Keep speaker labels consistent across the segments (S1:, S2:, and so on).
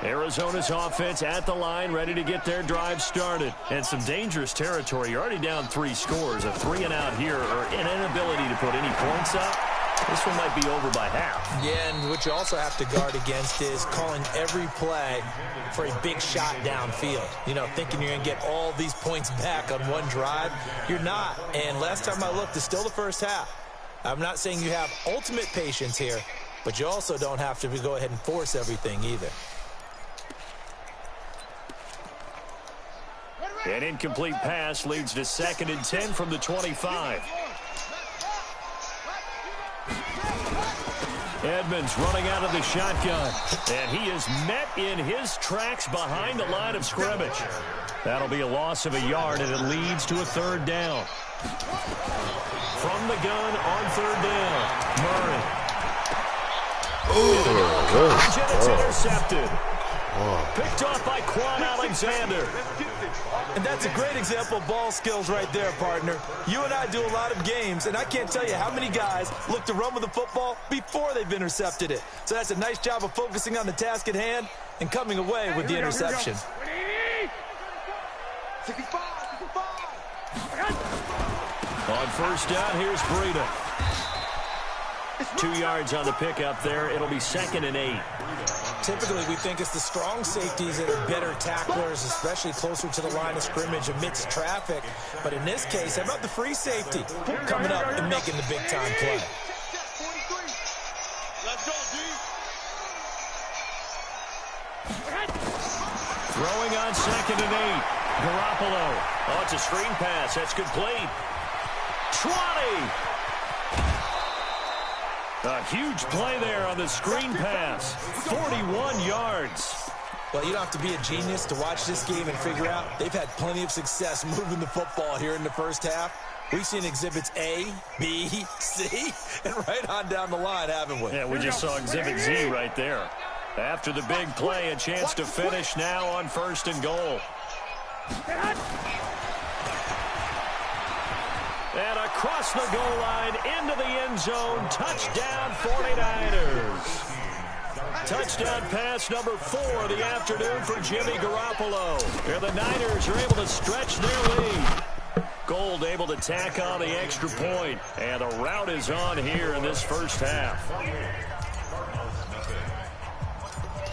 S1: Arizona's offense at the line, ready to get their drive started. And some dangerous territory. You're already down 3 scores. A 3-and-out here, or an inability to put any points up. This one might be over by half.
S2: Yeah, and what you also have to guard against is calling every play for a big shot downfield. You know, thinking you're going to get all these points back on one drive. You're not. And last time I looked, it's still the first half. I'm not saying you have ultimate patience here, but you also don't have to go ahead and force everything either.
S1: An incomplete pass leads to 2nd and 10 from the 25. Edmonds running out of the shotgun, and he is met in his tracks behind the line of scrimmage. That'll be a loss of a yard, and it leads to a 3rd down. From the gun on 3rd down, Murray. And it's intercepted. Picked off by Quan Alexander.
S2: And that's a great example of ball skills right there, partner. You and I do a lot of games, and I can't tell you how many guys look to run with the football before they've intercepted it. So that's a nice job of focusing on the task at hand and coming away with the interception.
S1: On 1st down, here's Breida. 2 yards on the pickup there. It'll be 2nd and 8.
S2: Typically, we think it's the strong safeties that are better tacklers, especially closer to the line of scrimmage amidst traffic. But in this case, how about the free safety coming up and making the big-time play?
S1: Throwing on 2nd and 8. Garoppolo. Oh, it's a screen pass. That's complete. 20. A huge play there on the screen pass. 41 yards.
S2: Well, you don't have to be a genius to watch this game and figure out they've had plenty of success moving the football here in the first half. We've seen exhibits A, B, C, and right on down the line, haven't we?
S1: Yeah, we just saw exhibit Z right there. After the big play, a chance to finish now on 1st and goal. And across the goal line, into the end zone, touchdown 49ers. Touchdown pass number 4 of the afternoon for Jimmy Garoppolo. And the Niners are able to stretch their lead. Gold able to tack on the extra point. And the rout is on here in this first half.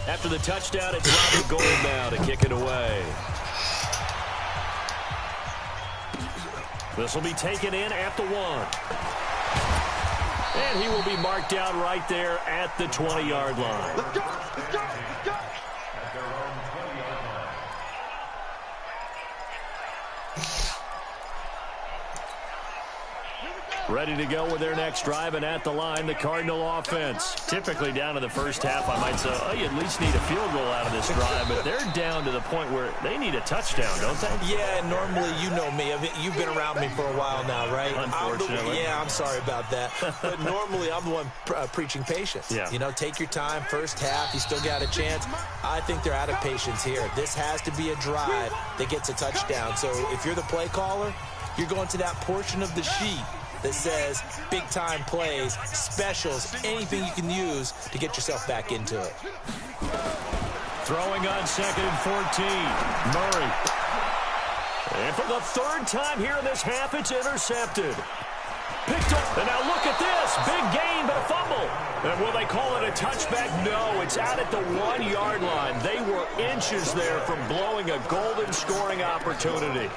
S1: After the touchdown, it's Robbie Gould now to kick it away. This will be taken in at the 1. And he will be marked down right there at the 20-yard line.
S3: Let's go, let's go, let's go.
S1: Ready to go with their next drive, and at the line, the Cardinal offense. Typically down in the first half, I might say, oh, you at least need a field goal out of this drive, but they're down to the point where they need a touchdown, don't they?
S2: Yeah, normally, you know me. You've been around me for a while now, right?
S1: Unfortunately.
S2: I'm sorry about that. But normally, I'm the one preaching patience.
S1: Yeah.
S2: You know, take your time. First half, you still got a chance. I think they're out of patience here. This has to be a drive that gets a touchdown. So if you're the play caller, you're going to that portion of the sheet that says big-time plays, specials, anything you can use to get yourself back into it.
S1: Throwing on 2nd and 14. Murray. And for the 3rd time here in this half, it's intercepted. Picked up, and now look at this. Big gain, but a fumble. And will they call it a touchback? No, it's out at the 1-yard line. They were inches there from blowing a golden scoring opportunity.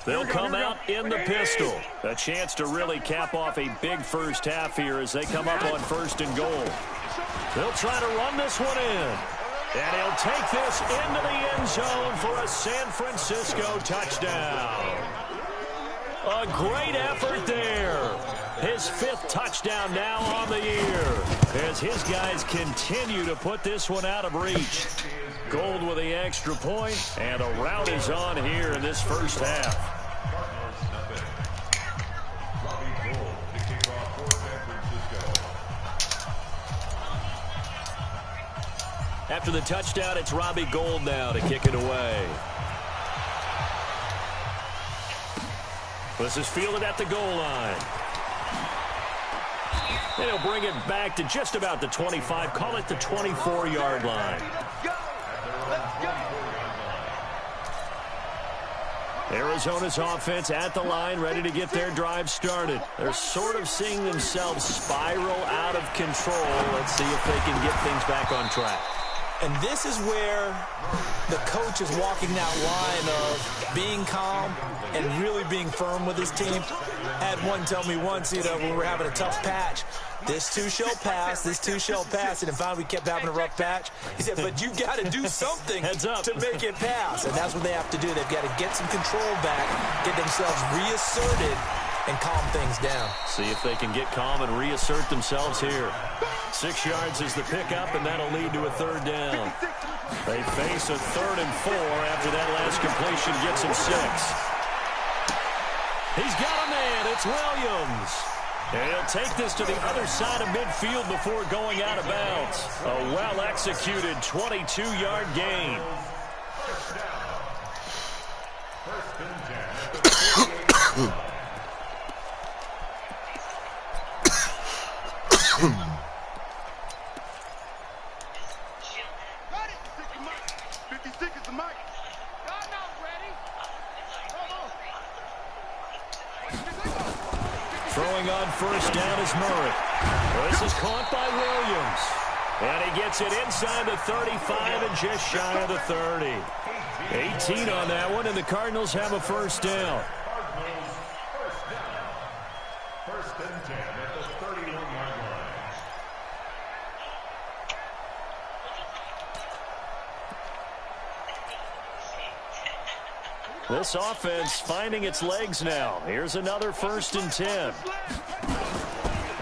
S1: They'll come out in the pistol. A chance to really cap off a big first half here as they come up on 1st and goal. They'll try to run this one in. And he'll take this into the end zone for a San Francisco touchdown. A great effort there. His 5th touchdown now on the year as his guys continue to put this one out of reach. Gold with the extra point, and a rout is on here in this first half. After the touchdown, it's Robbie Gould now to kick it away. This is fielded at the goal line. And he'll bring it back to just about the 25. Call it the 24-yard line. Arizona's offense at the line, ready to get their drive started. They're sort of seeing themselves spiral out of control. Let's see if they can get things back on track.
S2: And this is where the coach is walking that line of being calm and really being firm with his team. I had one tell me once, when we were having a tough patch, this too shall pass, this too shall pass. And finally we kept having a rough patch. He said, but you got to do something to make it pass. And that's what they have to do. They've got to get some control back, get themselves reasserted, and calm things down.
S1: See if they can get calm and reassert themselves here. 6 yards is the pickup, and that'll lead to a third down. They face a 3rd and 4 after that last completion gets him 6. He's got a man. It's Williams. And he'll take this to the other side of midfield before going out of bounds. A well-executed 22-yard gain. Throwing on first down is Murray. This is caught by Williams. And he gets it inside the 35 and just shy of the 30. 18 on that one, and the Cardinals have a first down. First and 10 at the 31-yard line. This offense finding its legs now. Here's another 1st and 10.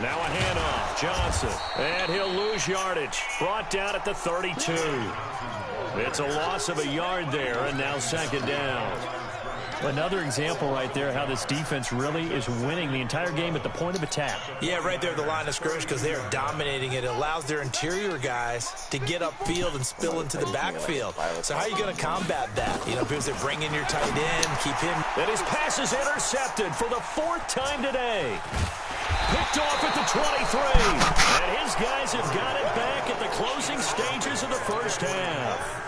S1: Now a handoff. Johnson. And he'll lose yardage. Brought down at the 32. It's a loss of a yard there, and now 2nd down. Another example right there how this defense really is winning the entire game at the point of attack.
S2: Yeah, right there at the line of scrimmage because they are dominating it. It allows their interior guys to get upfield and spill into the backfield. So how are you going to combat that? Because they're bringing your tight end, keep him.
S1: And his pass is intercepted for the 4th time today. Picked off at the 23. And his guys have got it back at the closing stages of the first half.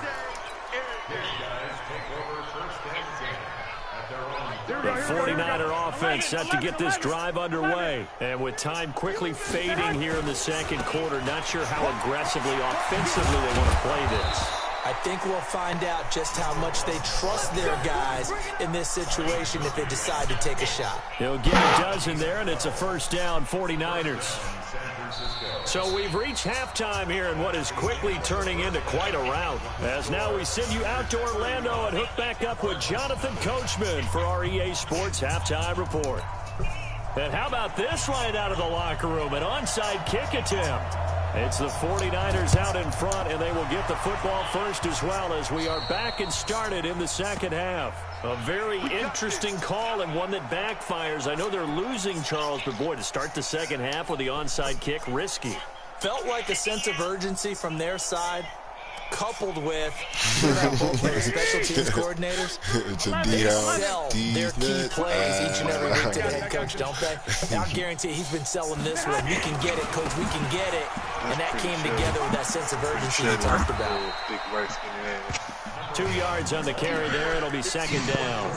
S1: The 49er offense set to get this drive underway. And with time quickly fading here in the 2nd quarter, not sure how aggressively, offensively they want to play this.
S2: I think we'll find out just how much they trust their guys in this situation if they decide to take a shot.
S1: He'll get a dozen there, and it's a first down, 49ers. So we've reached halftime here in what is quickly turning into quite a rout. As now we send you out to Orlando and hook back up with Jonathan Coachman for our EA Sports Halftime Report. And how about this right out of the locker room, an onside kick attempt. It's the 49ers out in front, and they will get the football first as well as we are back and started in the 2nd half. A very interesting call and one that backfires. I know they're losing, Charles, but boy, to start the 2nd half with the onside kick, risky.
S2: Felt like a sense of urgency from their side, coupled with both their special teams coordinators. They sell their key plays each and every week to the head coach, don't they? I guarantee he's been selling this one. We can get it, coach. We can get it. And that came together with that sense of urgency you talked about.
S1: 2 yards on the carry there. It'll be 2nd down.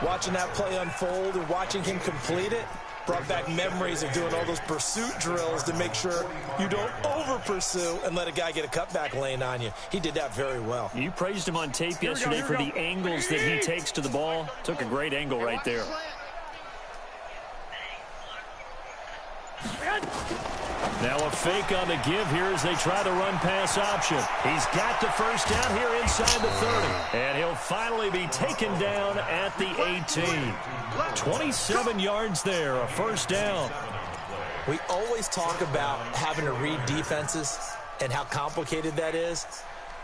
S2: Watching that play unfold and watching him complete it brought back memories of doing all those pursuit drills to make sure you don't over-pursue and let a guy get a cutback lane on you. He did that very well.
S1: You praised him on tape yesterday for the angles that he takes to the ball. Took a great angle right there. Now a fake on the give here as they try the run-pass option. He's got the first down here inside the 30. And he'll finally be taken down at the 18. 27 yards there, a first down.
S2: We always talk about having to read defenses and how complicated that is.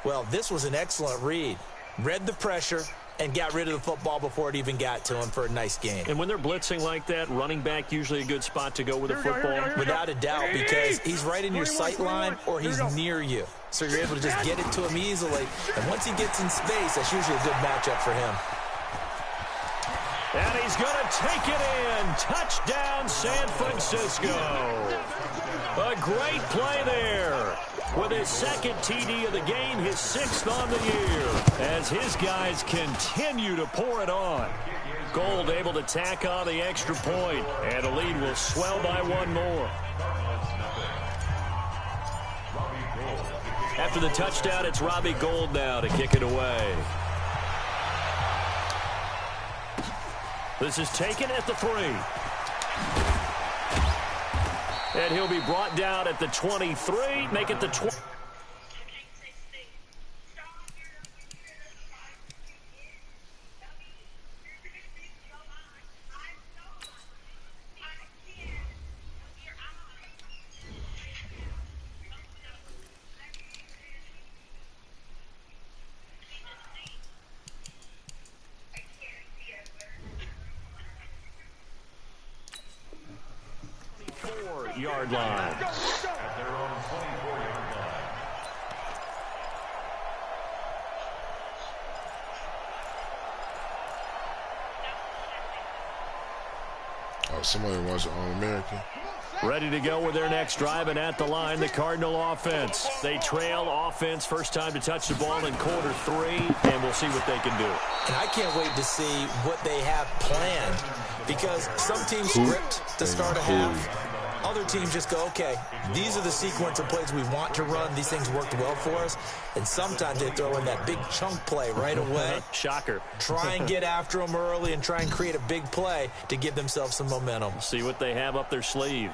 S2: Well, this was an excellent read. Read the pressure, and got rid of the football before it even got to him for a nice gain.
S1: And when they're blitzing like that, running back usually a good spot to go with the football?
S2: Without a doubt, because he's right in your sight line or he's near you. So you're able to just get it to him easily. And once he gets in space, that's usually a good matchup for him.
S1: And he's going to take it in. Touchdown, San Francisco. A great play there. With his second TD of the game, his 6th on the year, as his guys continue to pour it on. Gold able to tack on the extra point, and the lead will swell by one more. After the touchdown, it's Robbie Gould now to kick it away. This is taken at the 3. And he'll be brought down at the 23, make it the 20. Yard line.
S4: Oh, somebody watch All-American.
S1: Ready to go with their next drive, and at the line, the Cardinal offense. They trail offense, first time to touch the ball in quarter 3, and we'll see what they can do.
S2: And I can't wait to see what they have planned, because some teams script to start a half. Other teams just go, okay, these are the sequence of plays we want to run. These things worked well for us. And sometimes they throw in that big chunk play right away.
S1: Shocker.
S2: Try and get after them early and try and create a big play to give themselves some momentum.
S1: See what they have up their sleeve.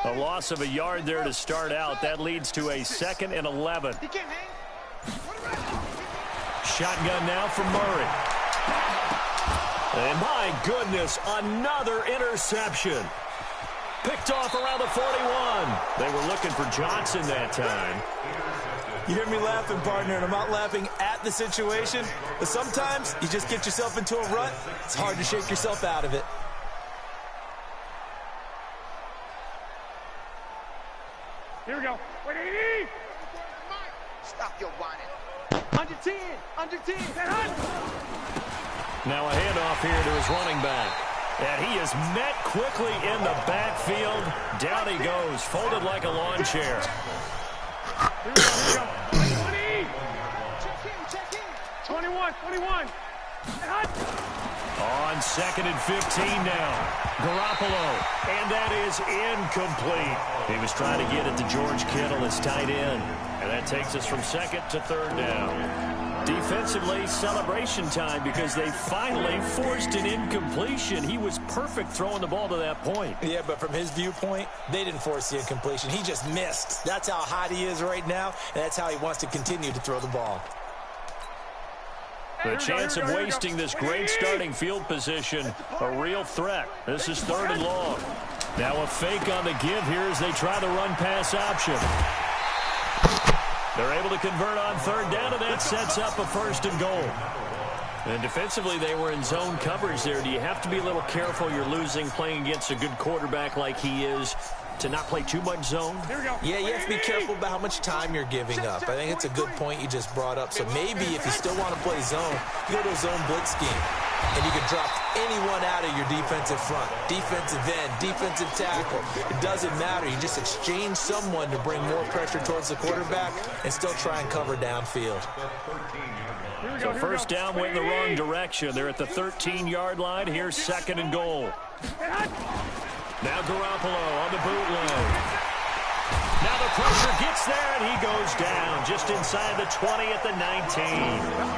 S1: A loss of a yard there to start out. That leads to a 2nd and 11. Shotgun now from Murray. And my goodness, another interception. Picked off around the 41. They were looking for Johnson that time.
S2: You hear me laughing, partner, and I'm not laughing at the situation, but sometimes you just get yourself into a rut. It's hard to shake yourself out of it.
S3: Here we go. Wait, 80. Stop your whining. Under 10. Under 10.
S1: Now a handoff here to his running back. And he is met quickly in the backfield. Down he goes, folded like a lawn chair.
S3: Here we go. 20. Check in. 21. 21.
S1: On 2nd and 15 now. Garoppolo. And that is incomplete. He was trying to get it to George Kittle, his tight end. And that takes us from 2nd to 3rd down. Defensively, celebration time because they finally forced an incompletion. He was perfect throwing the ball to that point.
S2: Yeah, but from his viewpoint, they didn't force the incompletion. He just missed. That's how hot he is right now, and that's how he wants to continue to throw the ball.
S1: The chance of wasting this great starting field position, a real threat. This is 3rd and long. Now a fake on the give here as they try the run-pass option. They're able to convert on 3rd down, and that sets up a 1st and goal. And defensively, they were in zone coverage there. Do you have to be a little careful? You're losing playing against a good quarterback like he is to not play too much zone?
S2: Yeah, you have to be careful about how much time you're giving up. I think it's a good point you just brought up. So maybe if you still want to play zone, you go to a zone blitz scheme. And you can drop anyone out of your defensive front, defensive end, defensive tackle. It doesn't matter. You just exchange someone to bring more pressure towards the quarterback and still try and cover downfield.
S1: So 1st down went in the wrong direction. They're at the 13-yard line. Here's 2nd and goal. Now Garoppolo on the bootleg. Now the pressure gets there, and he goes down just inside the 20 at the 19.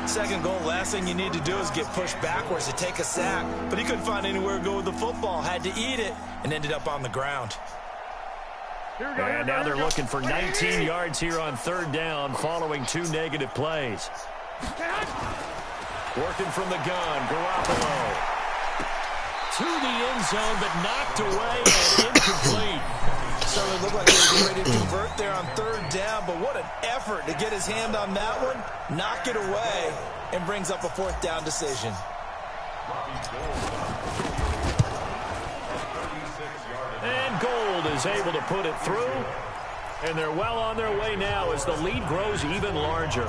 S2: 2nd goal, last thing you need to do is get pushed backwards to take a sack. But he couldn't find anywhere to go with the football, had to eat it, and ended up on the ground.
S1: And now they're looking for 19 yards here on 3rd down following 2 negative plays. Working from the gun, Garoppolo. to the end zone, but knocked away and incomplete.
S2: So it looked like they were ready to convert there on third down, but what an effort to get his hand on that one, knock it away, and brings up a fourth down decision.
S1: And Gold is able to put it through, and they're well on their way now as the lead grows even larger.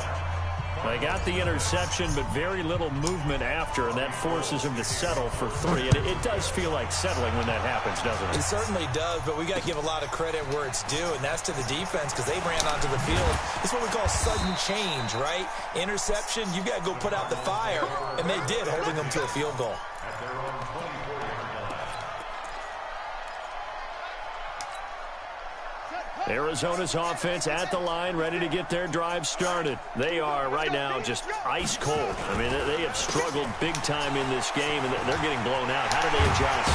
S1: They got the interception, but very little movement after, and that forces them to settle for 3. And it does feel like settling when that happens, doesn't it?
S2: It certainly does, but we got to give a lot of credit where it's due, and that's to the defense because they ran onto the field. It's what we call sudden change, right? Interception, you got to go put out the fire, and they did, holding them to a field goal.
S1: Arizona's offense at the line, ready to get their drive started. They are right now just ice cold. I mean, they have struggled big time in this game, and they're getting blown out. How do they adjust?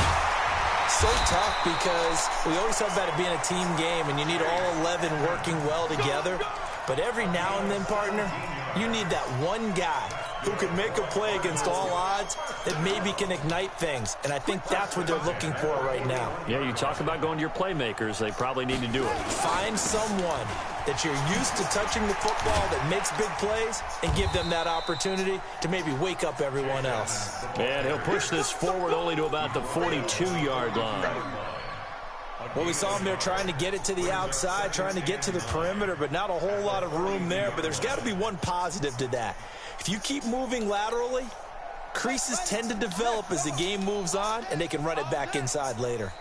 S2: So tough because we always talk about it being a team game, and you need all 11 working well together. But every now and then, partner, you need that one guy who can make a play against all odds that maybe can ignite things. And I think that's what they're looking for right now.
S1: Yeah, you talk about going to your playmakers. They probably need to do it.
S2: Find someone that you're used to touching the football that makes big plays and give them that opportunity to maybe wake up everyone else.
S1: And he'll push this forward only to about the 42-yard line.
S2: Well, we saw him there trying to get it to the outside, trying to get to the perimeter, but not a whole lot of room there. But there's got to be one positive to that. If you keep moving laterally, creases tend to develop as the game moves on, and they can run it back inside later.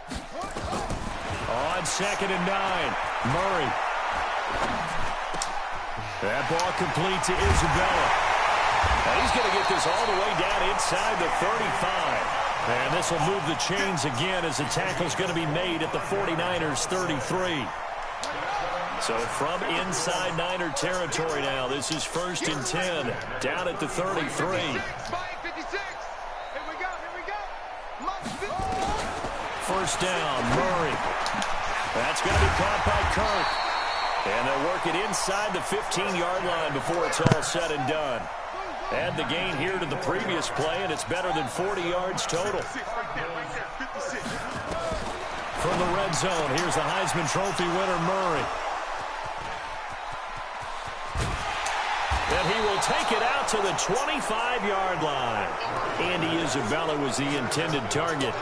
S1: On 2nd and 9, Murray. That ball complete to Isabella. And he's going to get this all the way down inside the 35. And this will move the chains again as the tackle's going to be made at the 49ers 33. So from inside Niner territory now, this is 1st and 10, down at the 33. First down, Murray. That's going to be caught by Kirk. And they'll work it inside the 15-yard line before it's all said and done. Add the gain here to the previous play, and it's better than 40 yards total. From the red zone, here's the Heisman Trophy winner, Murray. And he will take it out to the 25-yard line. Andy Isabella was the intended target.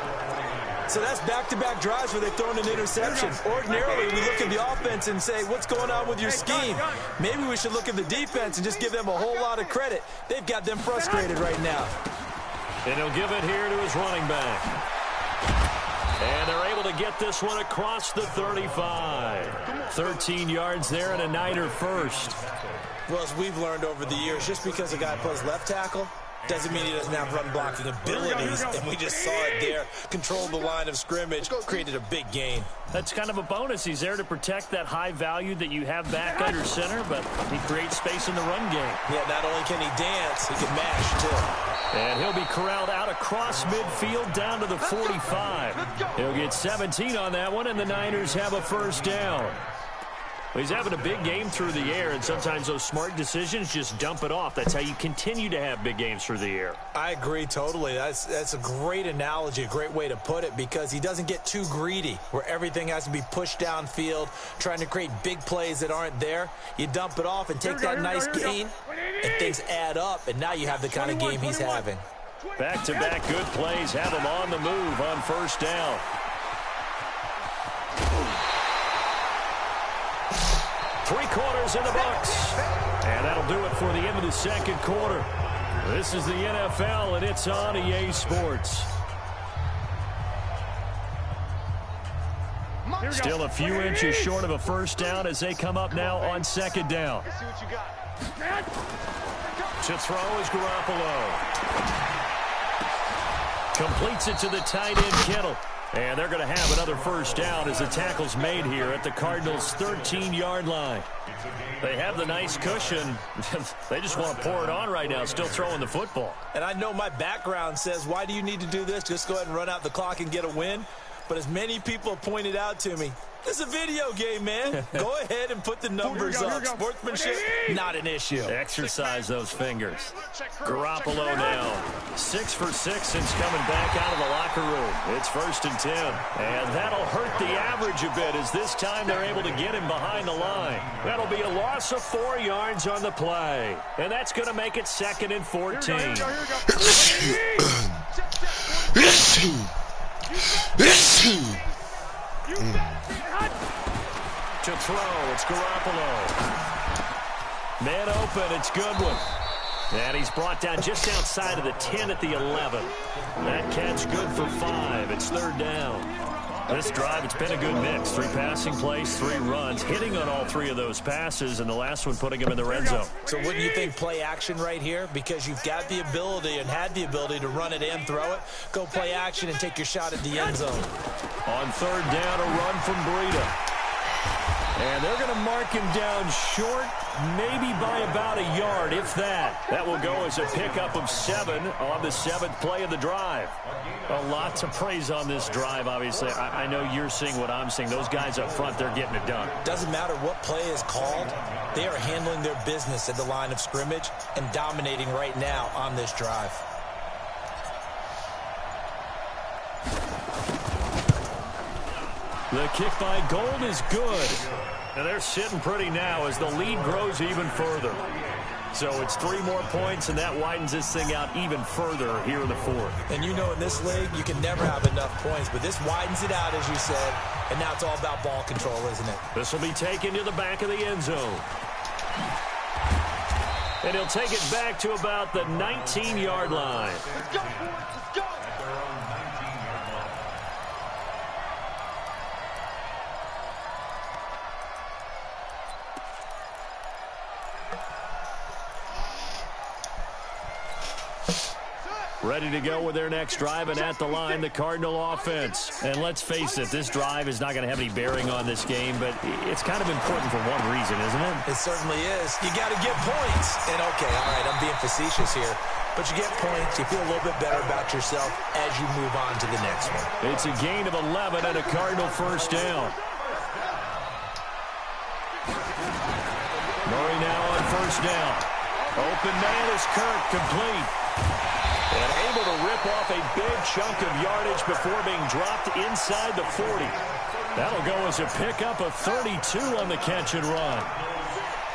S2: So that's back-to-back drives where they've thrown an interception. Ordinarily, we look at the offense and say, what's going on with your scheme? Maybe we should look at the defense and just give them a whole lot of credit. They've got them frustrated right now.
S1: And he'll give it here to his running back. And they're able to get this one across the 35. 13 yards there and a Niner first.
S2: Well, as we've learned over the years, just because a guy plays left tackle doesn't mean he doesn't have run-blocking abilities, and we just saw it there. Controlled the line of scrimmage, created a big gain.
S1: That's kind of a bonus. He's there to protect that high value that you have back under center, but he creates space in the run game.
S2: Yeah, not only can he dance, he can mash, too.
S1: And he'll be corralled out across midfield down to the 45. He'll get 17 on that one, and the Niners have a first down. Well, he's having a big game through the air, and sometimes those smart decisions just dump it off. That's how you continue to have big games through the air.
S2: I agree totally. That's a great analogy, a great way to put it, because he doesn't get too greedy where everything has to be pushed downfield, trying to create big plays that aren't there. You dump it off and take that nice gain, and things add up, and now you have the kind of game he's having.
S1: Back-to-back good plays have him on the move on first down. Three quarters in the books. And that'll do it for the end of the second quarter. This is the NFL, and it's on EA Sports. Still a few inches short of a first down as they come up now on second down. To throw is Garoppolo. Completes it to the tight end, Kittle. And they're going to have another first down as the tackle's made here at the Cardinals' 13-yard line. They have the nice cushion. They just want to pour it on right now, still throwing the football.
S2: And I know my background says, why do you need to do this? Just go ahead and run out the clock and get a win. But as many people have pointed out to me, this is a video game, man. Go ahead and put the numbers up. Sportsmanship, not an issue.
S1: Exercise those fingers. Garoppolo now. 6 for 6 since coming back out of the locker room. It's 1st and 10. And that'll hurt the average a bit as this time they're able to get him behind the line. That'll be a loss of 4 yards on the play. And that's going to make it 2nd and 14. To throw, it's Garoppolo. Man open, it's Goodwin. And he's brought down just outside of the 10 at the 11. That catch good for 5. It's 3rd down. This drive, it's been a good mix. 3 passing plays, 3 runs, hitting on all 3 of those passes, and the last one putting him in the red zone.
S2: So wouldn't you think play action right here? Because you've got the ability and had the ability to run it and throw it. Go play action and take your shot at the end zone.
S1: On 3rd down, a run from Breida. And they're going to mark him down short, maybe by about a yard, if that. That will go as a pickup of 7 on the 7th play of the drive. A lot to praise on this drive, obviously. I know you're seeing what I'm seeing. Those guys up front, they're getting it done.
S2: Doesn't matter what play is called. They are handling their business at the line of scrimmage and dominating right now on this drive.
S1: The kick by Gold is good. And they're sitting pretty now as the lead grows even further. So it's 3 more points, and that widens this thing out even further here in the 4th.
S2: And you know in this league, you can never have enough points, but this widens it out, as you said, and now it's all about ball control, isn't it?
S1: This will be taken to the back of the end zone. And he'll take it back to about the 19-yard line.
S3: Let's go, boys. Let's go.
S1: Ready to go with their next drive, and at the line, the Cardinal offense. And let's face it, this drive is not going to have any bearing on this game, but it's kind of important for one reason, isn't it?
S2: It certainly is. You got to get points. And, okay, all right, I'm being facetious here. But you get points, you feel a little bit better about yourself as you move on to the next one.
S1: It's a gain of 11 and a Cardinal 1st down. Murray now on 1st down. Open man is Kirk, complete. And able to rip off a big chunk of yardage before being dropped inside the 40. That'll go as a pickup of 32 on the catch and run.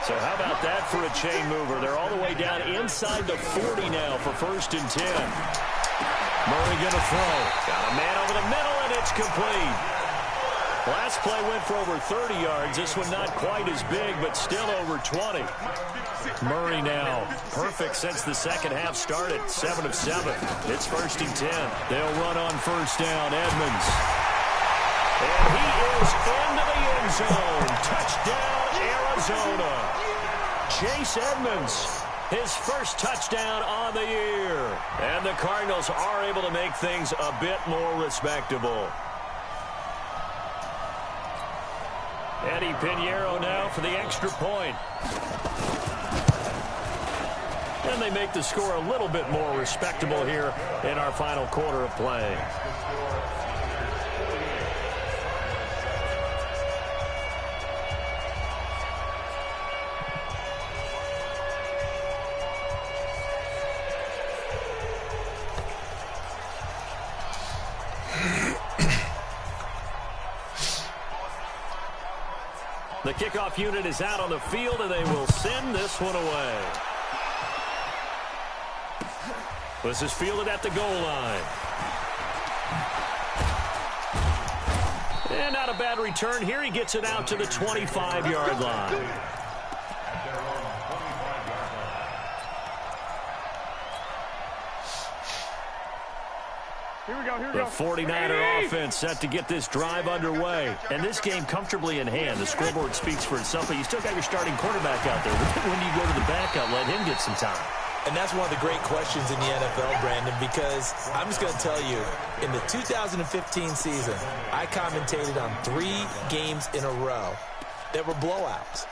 S1: So how about that for a chain mover? They're all the way down inside the 40 now for 1st and 10. Murray going to throw. Got a man over the middle, and it's complete. Last play went for over 30 yards. This one not quite as big, but still over 20. Murray now, perfect since the second half started, 7 of 7. It's 1st and 10. They'll run on 1st down, Edmonds. And he is into the end zone. Touchdown, Arizona. Chase Edmonds, his first touchdown on the year. And the Cardinals are able to make things a bit more respectable. Eddie Pinheiro now for the extra point. And they make the score a little bit more respectable here in our final quarter of play. The kickoff unit is out on the field, and they will send this one away. This is fielded at the goal line. And not a bad return here. He gets it out to the 25-yard line.
S3: Here we go, here we
S1: The
S3: go.
S1: 49er offense set to get this drive underway. And this game comfortably in hand. The scoreboard speaks for itself, but you still got your starting quarterback out there. When you go to the backup, let him get some time.
S2: And that's one of the great questions in the NFL, Brandon, because I'm just going to tell you, in the 2015 season, I commentated on 3 games in a row that were blowouts.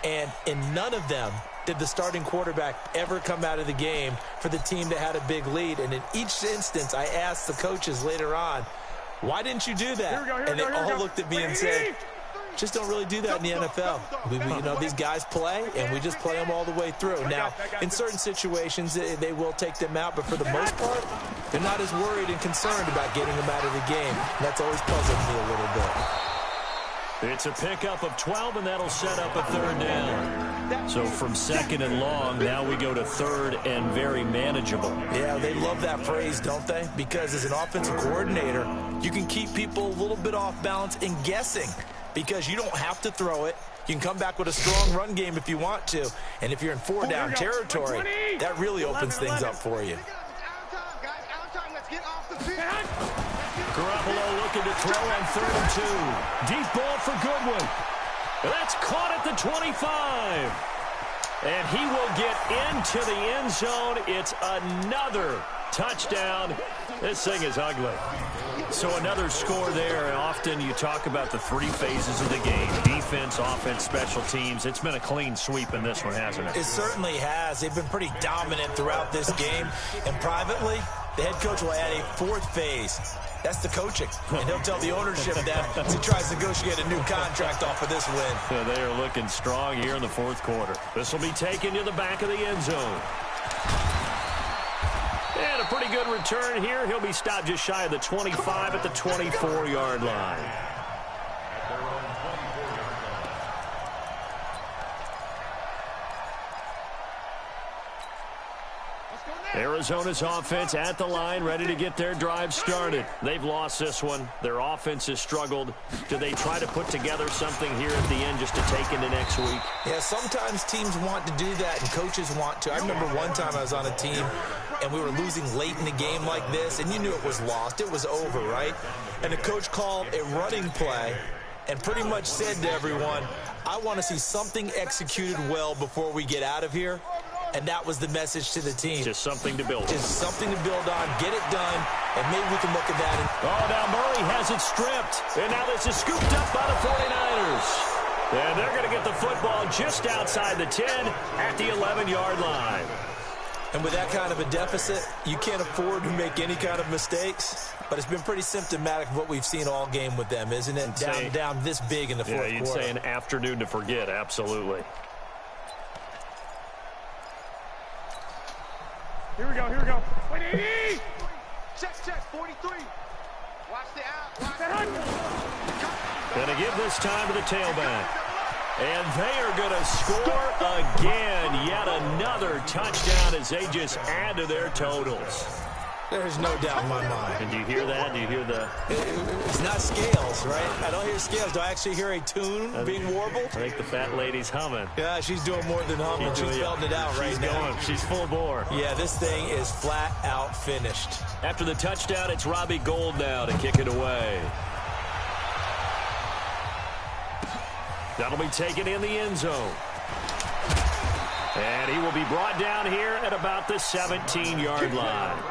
S2: And in none of them did the starting quarterback ever come out of the game for the team that had a big lead. And in each instance, I asked the coaches later on, Why didn't you do that? And they all looked at me and said, just don't really do that in the NFL. You know, these guys play, and we just play them all the way through. Now, in certain situations, they will take them out, but for the most part, they're not as worried and concerned about getting them out of the game. And that's always puzzled me a little bit.
S1: It's a pickup of 12, and that'll set up a third down. So from second and long, now we go to third and very manageable.
S2: Yeah, they love that phrase, don't they? Because as an offensive coordinator, you can keep people a little bit off balance and guessing, because you don't have to throw it. You can come back with a strong run game if you want to. And if you're in four-down territory, that really opens things up for you.
S1: Garoppolo looking to throw on 3rd and 2. Deep ball for Goodwin. That's caught at the 25. And he will get into the end zone. It's another touchdown. This thing is ugly. So another score there. Often you talk about the three phases of the game: defense, offense, special teams. It's been a clean sweep in this one, hasn't it?
S2: It certainly has. They've been pretty dominant throughout this game. And privately, the head coach will add a 4th phase. That's the coaching. And he'll tell the ownership that as he tries to negotiate a new contract off of this win.
S1: Yeah, they are looking strong here in the 4th quarter. This will be taken to the back of the end zone. And a pretty good return here. He'll be stopped just shy of the 25 at the 24-yard line. Arizona's offense at the line, ready to get their drive started. They've lost this one. Their offense has struggled. Do they try to put together something here at the end just to take into next week?
S2: Yeah, sometimes teams want to do that and coaches want to. I remember one time I was on a team and we were losing late in the game like this, and you knew it was lost. It was over, right? And the coach called a running play and pretty much said to everyone, I want to see something executed well before we get out of here. And that was the message to the team.
S1: Just something to build on.
S2: Just something to build on. Get it done, and maybe we can look at that.
S1: Oh, now Murray has it stripped. And now this is scooped up by the 49ers. And they're going to get the football just outside the 10 at the 11-yard line.
S2: And with that kind of a deficit, you can't afford to make any kind of mistakes. But it's been pretty symptomatic of what we've seen all game with them, isn't it? Down this big in the fourth quarter.
S1: Yeah, you'd say an afternoon to forget, absolutely.
S3: Here we go, here we go. 180! Check, 43. Watch the out.
S1: Going to give this time to the tailback. And they are going to score again. Yet another touchdown as they just add to their totals.
S2: There's no doubt in my mind.
S1: And do you hear that? Do you hear the...
S2: It's not scales, right? I don't hear scales. Do I actually hear a tune being warbled?
S1: I think the fat lady's humming.
S2: Yeah, she's doing more than humming. She's belting it out right now.
S1: She's full bore.
S2: Yeah, this thing is flat out finished.
S1: After the touchdown, it's Robbie Gould now to kick it away. That'll be taken in the end zone. And he will be brought down here at about the 17-yard line.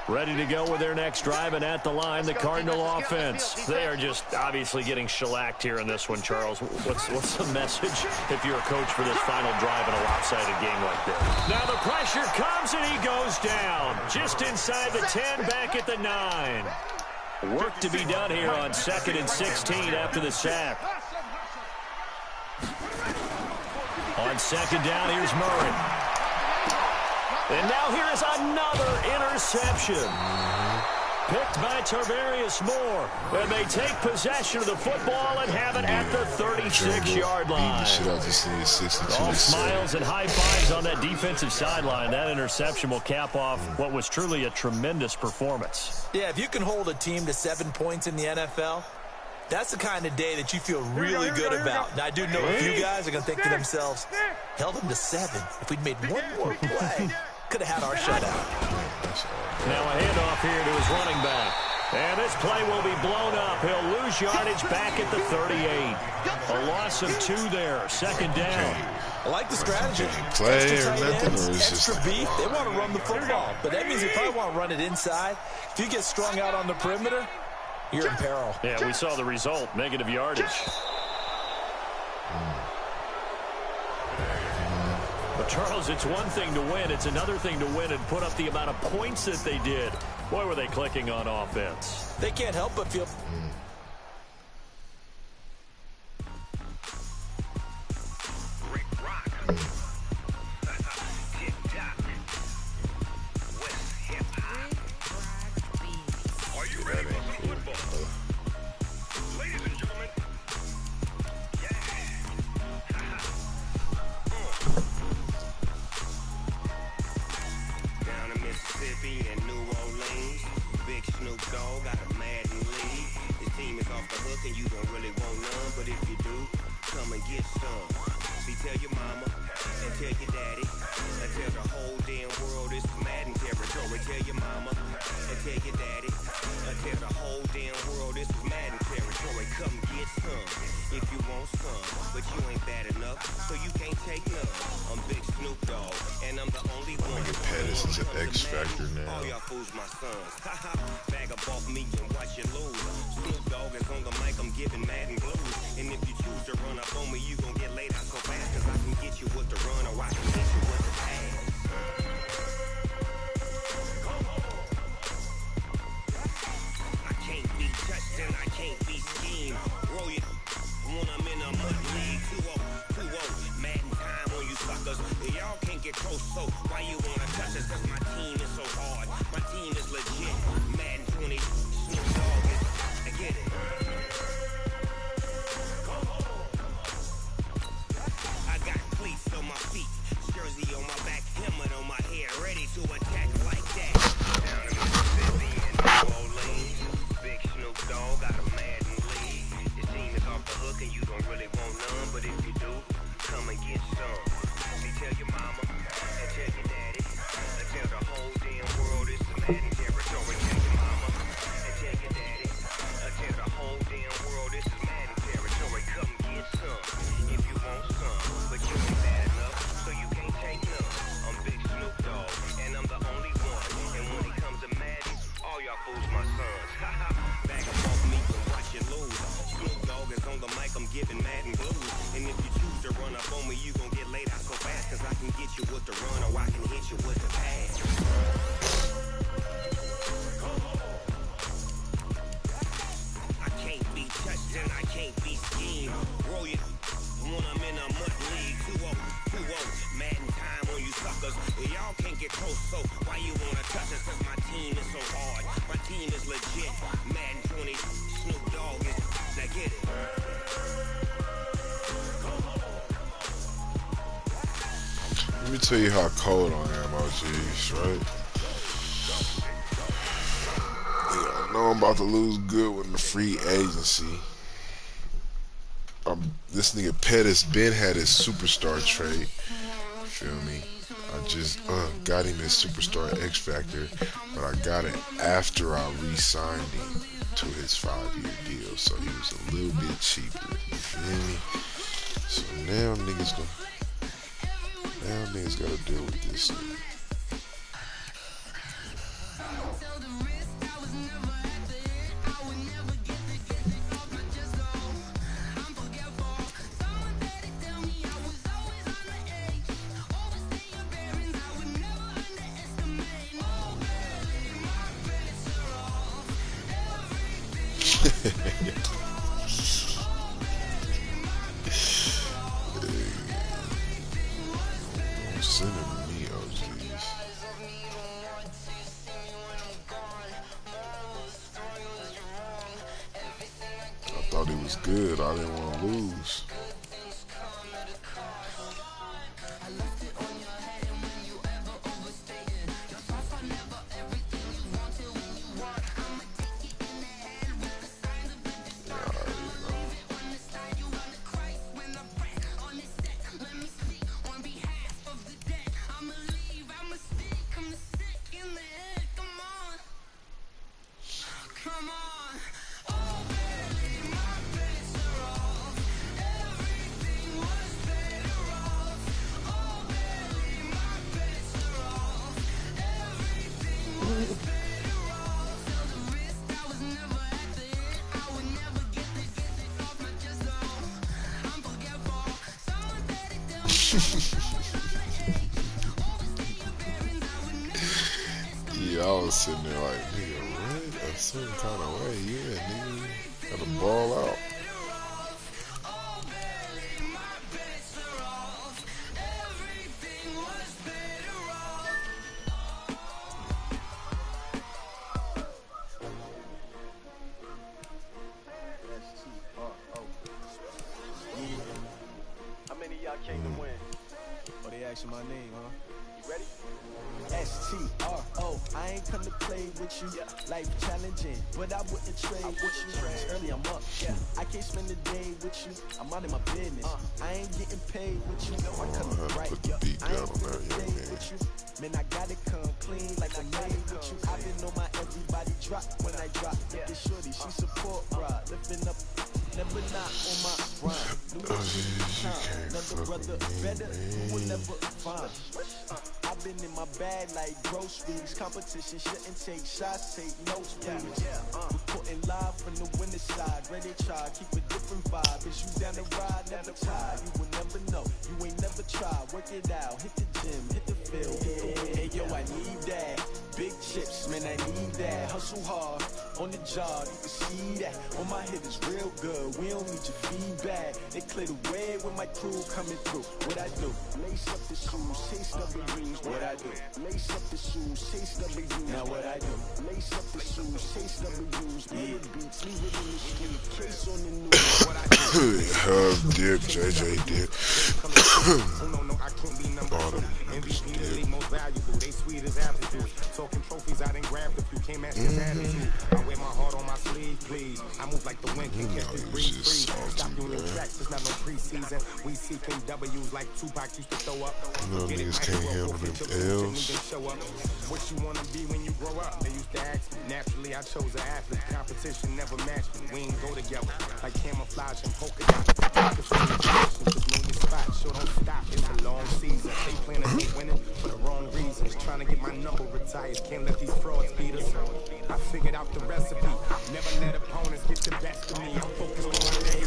S1: Ready to go with their next drive, and at the line, the Cardinal offense. They are just obviously getting shellacked here in this one, Charles. What's the message if you're a coach for this final drive in a lopsided game like this? Now the pressure comes, and he goes down. Just inside the 10, back at the 9. Work to be done here on 2nd and 16 after the sack. On 2nd down, here's Murray. And now here is another interception. Picked by Tarvarius Moore. And they take possession of the football and have it at the 36-yard line. All smiles and high fives on that defensive sideline. That interception will cap off what was truly a tremendous performance.
S2: Yeah, if you can hold a team to 7 points in the NFL, that's the kind of day that you feel really good about. Now, I do know a few guys are going to think to themselves, held them to 7. If we'd made one more play, could have had our shutout.
S1: Now a handoff here to his running back. And this play will be blown up. He'll lose yardage back at the 38. A loss of 2 there. 2nd down.
S2: I like the strategy.
S4: Play or nothing, or is
S2: extra beef. They want to run the football, but that means they probably want to run it inside. If you get strung out on the perimeter, you're in peril.
S1: Yeah, we saw the result. Negative yardage. Charles, it's one thing to win. It's another thing to win and put up the amount of points that they did. Boy, were they clicking on offense.
S2: They can't help but feel...
S4: Pettis is an X Factor now.
S5: All y'all fools my sons. Bag up off me and watch you lose. Snoop Dogg is on the mic, I'm giving Madden blues. And if you choose to run up on me, you gon' get laid out so fast. Cause I can get you with the run or I can hit you with the pass. I can't be touched and I can't be schemed. Roll you when I'm in a mud league. 2-0, 2-0. Madden time on you suckers. Y'all can't get close, so why you wanna touch us? Cause my team is so hard. My team is legit. Madden 20, Snoop Dogg is, I get it. I got cleats on my feet, jersey on my back, helmet on my head, ready to attack like that. Down in Mississippi and New Orleans, big Snoop Dogg got a Madden lead. Your team is off the hook and you don't really want none, but if you do, come and get some. Tell your mama and tell your daddy and tell the whole damn world it's the Madden territory. Tell your mama and tell your daddy and tell the whole damn world this is Madden territory. Come get some if you want some, but you ain't bad enough, so you can't take none. I'm Big Snoop Dogg and I'm the only one. And when it comes to Madden, all y'all fools my sons. Back up off me and watch you lose. Snoop Dogg is on the mic, I'm giving Madden blues. And if you choose to run up on me, you gon' get laid out so fast. Cause I can get you with the run or I can hit you with the pass. I can't be touched and I can't be schemed. Roll you when I'm in a mud league. 2-0, 2-0. Madden time on you suckers. Y'all can't get close, so why you wanna touch us? Cause my team is so hard. My team is legit. Madden 20, Snoop Dogg is, now get it.
S4: Let me tell you how cold I am, OGs, right? Yeah, I know I'm about to lose good with the free agency. This nigga Pettis Ben had his superstar trade. Feel me? I just got him his superstar X Factor, but I got it after I re-signed him to his 5-year deal, so he was a little bit cheaper. You feel me? So now niggas gotta deal with this thing. Send it to me, OGs. I thought he was good. I didn't want to lose. Yeah, I was sitting there like, nigga, what? A certain kind of way, yeah, nigga. Gotta ball out.
S3: How many of y'all came to win?
S6: Oh, they asking my name, huh?
S3: You ready?
S6: STRO, I ain't come to play with you. Life challenging, but I wouldn't trade with you. It's early, I'm up. Yeah, I can't spend the day with you. I'm out in my business. I ain't getting paid with you. I come
S4: I had to
S6: right.
S4: put the beat
S6: I
S4: down
S6: ain't
S4: on that,
S6: finna
S4: young
S6: play
S4: man.
S6: with you. Man, I gotta come clean like I'm made with you. I've been on my everybody drop when I drop. Look at shorty, she support ride. Lifting up, never not on my grind. New time, another brother better, who will never find. I've been in my bag like groceries. Competition shouldn't take shots, take notes, please. Reporting live from the winner side. Ready to try, keep a different vibe. Is you down the ride, never tired. You will never know, you ain't never tried. Work it out, hit the gym, hit the field. Hey yo, I need that. Big chips, man, I need that. Hustle hard, on the job, you can see that. On my hit is real good, we don't need your feedback. They clear the way when my crew coming through. What I do? Lace up the shoes, taste of the rings. What I do? Lace up the shoes, taste of the rings. Now what I do? Lace up the shoes, taste of the rings. Yeah, beats, leave it in the street, case on the news. What I do?
S4: Hub dip, JJ dip. All them niggas dip.
S5: Most valuable, they sweet as apple juice. Talking trophies, I didn't grab the few, can't match his attitude. I wear my heart on my sleeve, please. I move like the wind, can catch this
S4: he's
S5: breeze
S4: just
S5: free.
S4: salty,
S5: Stop doing
S4: man.
S5: tracks, it's not no preseason. We seeking W's like Tupac used to throw up.
S4: Little niggas can't handle them L's.
S5: Show up. What you wanna be when you grow up? They used to ask me. Naturally, I chose an athlete. Competition never matched me. We ain't go together like camouflage and polka dots. Focus on your position, just know your spot. Sure don't stop. It's a long season. They planning on winning for the wrong reasons. Trying to get my number retired. Can't let these frauds beat us. I figured out the recipe. Never let opponents get the best of me. I'm focused on my day.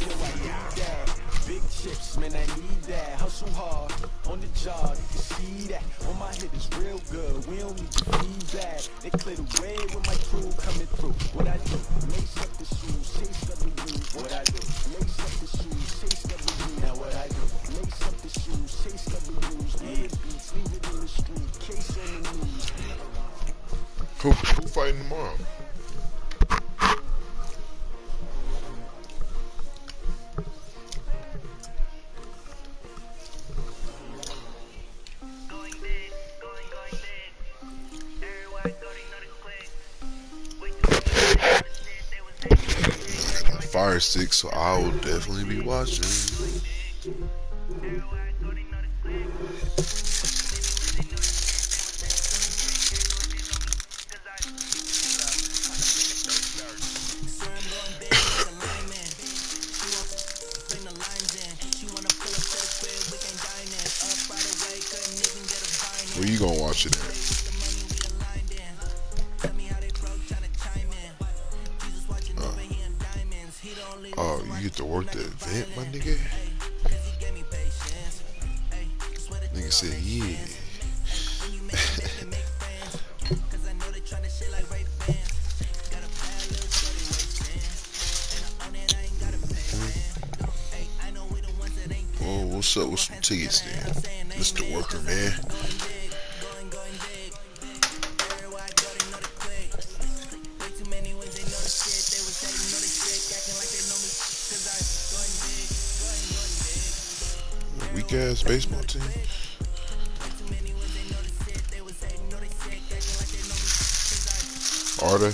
S6: Big chips, man, I need that. Hustle hard, on the job, you can see that. On my hit is real good, we don't need to feedback. They clear the way when my crew coming through. What I do? Lace up the shoes, taste of the roof. What I do? Lace up the shoes, taste of the roof. Now what I do? Lace up the shoes, taste of the roof. Yeah, beats, leave it in the street, case on the news.
S4: Who fighting tomorrow? Fire Stick, so I will definitely be watching. Where you gonna watch it at? Oh, you get to work the event, my nigga? Nigga said, yeah. Oh, what's up with some tickets then? Mr. Worker, man. Weak ass baseball team. Are they?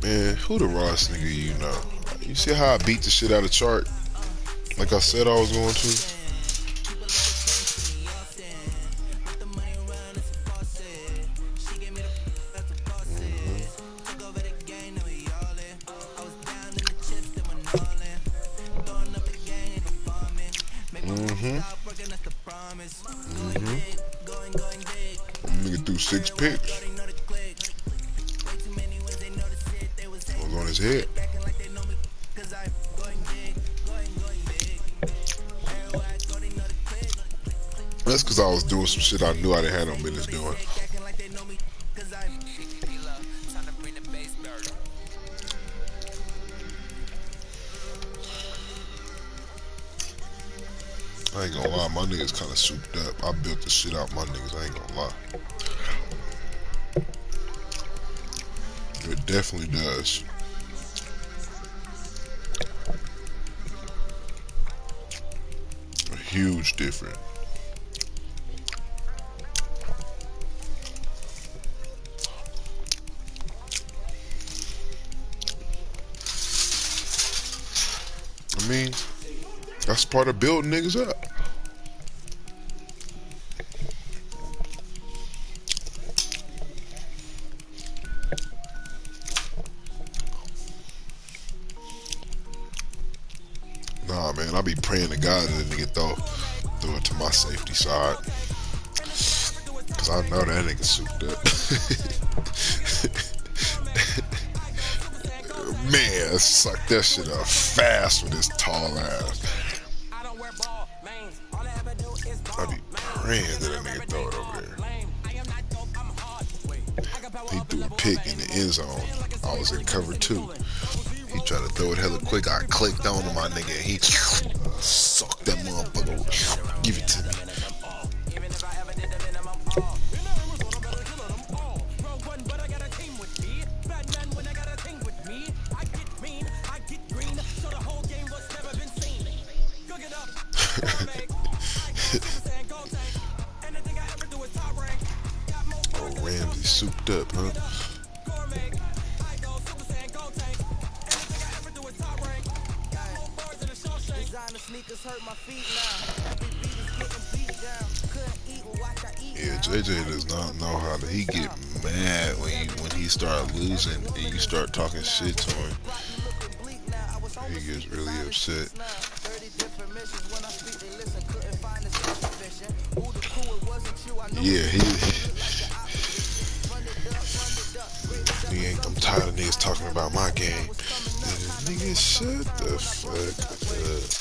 S4: Man, who the Ross nigga you know? You see how I beat the shit out of Chart? Like I said I was going to. Nigga threw 6 picks. Was on his head. That's because I was doing some shit I knew I didn't have no business doing. I ain't gonna lie, my niggas kind of souped up. I built the shit out my niggas, I ain't gonna lie. It definitely does. A huge difference. I mean, that's part of building niggas up. Nah, man, I be praying to God that nigga throw it to my safety side. Cause I know that nigga souped up. Man, suck that shit up fast with his tall ass. I be praying that nigga throw it over there. He threw a pick in the end zone. I was in cover 2. He tried to throw it hella quick. I clicked on him, my nigga, and he sucked that motherfucker. Give it to me. Oh, Ramsey souped up, huh? Yeah, JJ does not know how to. He get mad when he start losing and you start talking shit to him. He gets really upset. Yeah, I'm tired of niggas talking about my game. Nigga, shut the fuck up.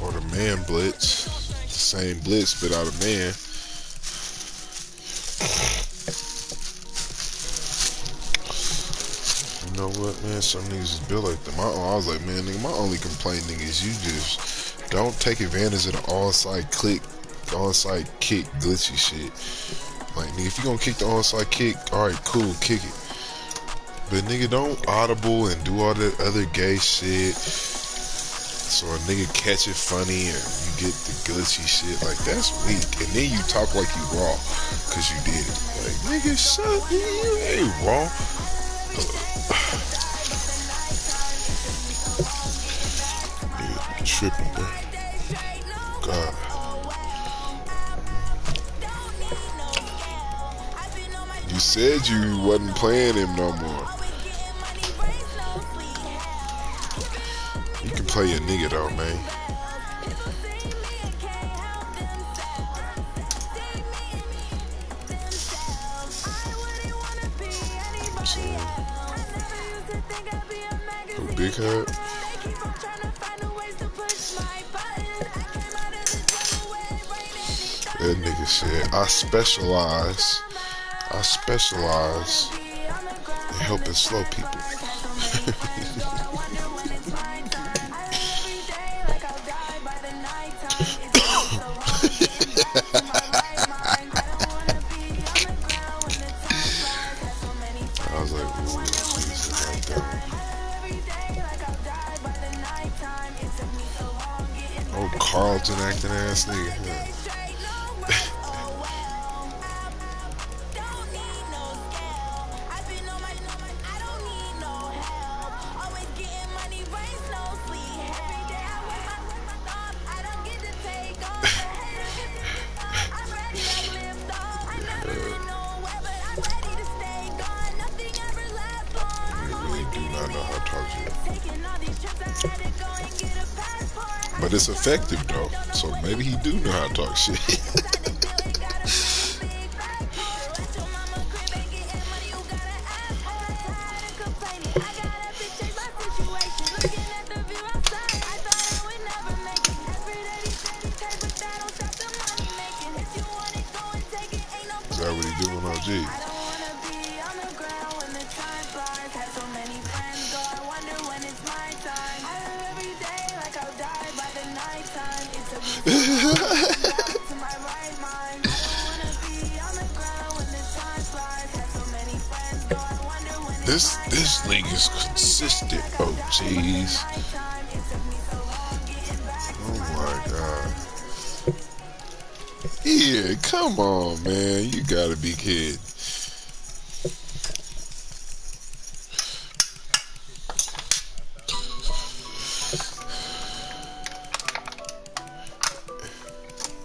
S4: Or the man blitz. The same blitz, but out of man. You know what, man? Some niggas is built like that. I was like, man, nigga, my only complaint, nigga, is you just don't take advantage of the onside kick glitchy shit. Like, nigga, if you gonna kick the onside kick, alright, cool, kick it. But nigga, don't audible and do all that other gay shit. So a nigga catch it funny and you get the glitchy shit. Like, that's weak. And then you talk like you raw cause you did it. Like, nigga, shut, you ain't raw. Nigga, tripping, bro. God. You said you wasn't playing him no more. You can play your nigga though, man. Who, Big Head? That nigga said, I specialize in helping slow people. I was like, ooh, Jesus, like that. Oh, Carlton acting ass nigga. Yeah. not know how to talk shit. But it's effective though, so maybe he do know how to talk shit. Is that what he do on OG? This league is consistent. Oh jeez. Oh my god. Yeah, come on, man. You gotta be kidding.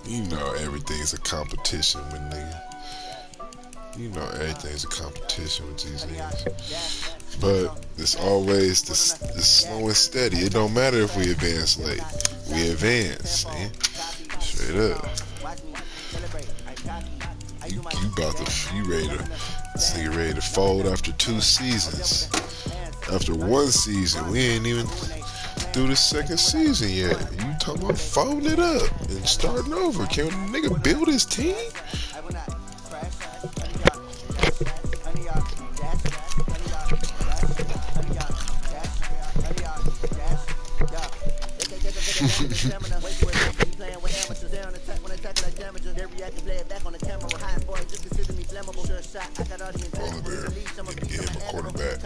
S4: You know everything's a competition with niggas. You know everything's a competition with these niggas. But it's always the slow and steady. It don't matter if we advance late. We advance, man. Straight up. You ready to, this nigga ready to fold after 2 seasons. After 1 season, we ain't even through the 2nd season yet. You talking about folding it up and starting over. Can a nigga build his team? Give him a quarterback.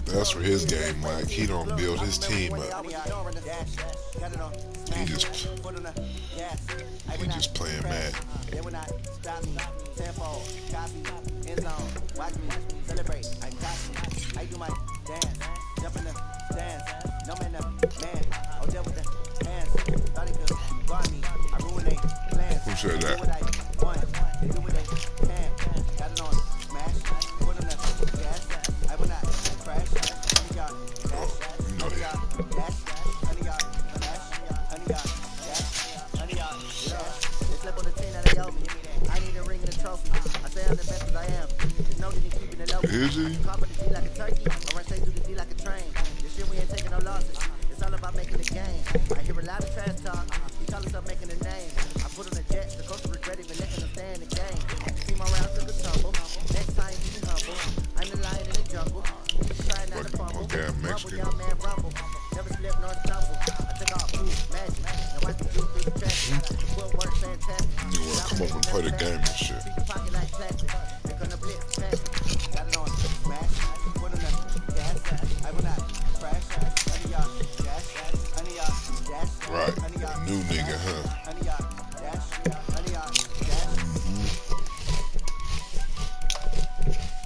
S4: That's where his game like. He don't build his team up. He just playing mad. Who said that? Is he? It's all about making the game. I hear a lot of trash talk. He call himself making a name. I put on the jets, the coach regret even letting him stay in the game. See my round took a tumble. Next time be humble. I'm the lion in the jungle. He's trying not to fumble. Okay, I'm Mexican. Man rumble. Never slip nor stumble. I took off magic. Now watch me do through the traffic. Footwork fantastic. You wanna come over and play the game and shit. Pocket like plastic. They're gonna blitz fast. Got it on smash. Put on the gas. I will not crash. Right, new nigga, huh?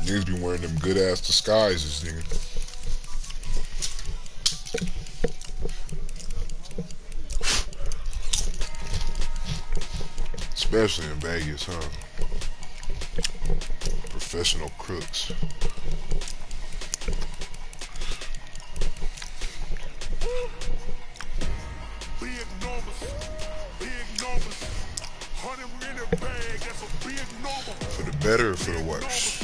S4: Niggas be wearing them good ass disguises, nigga. Especially in Vegas, huh? Professional crooks. For the better or for the worse?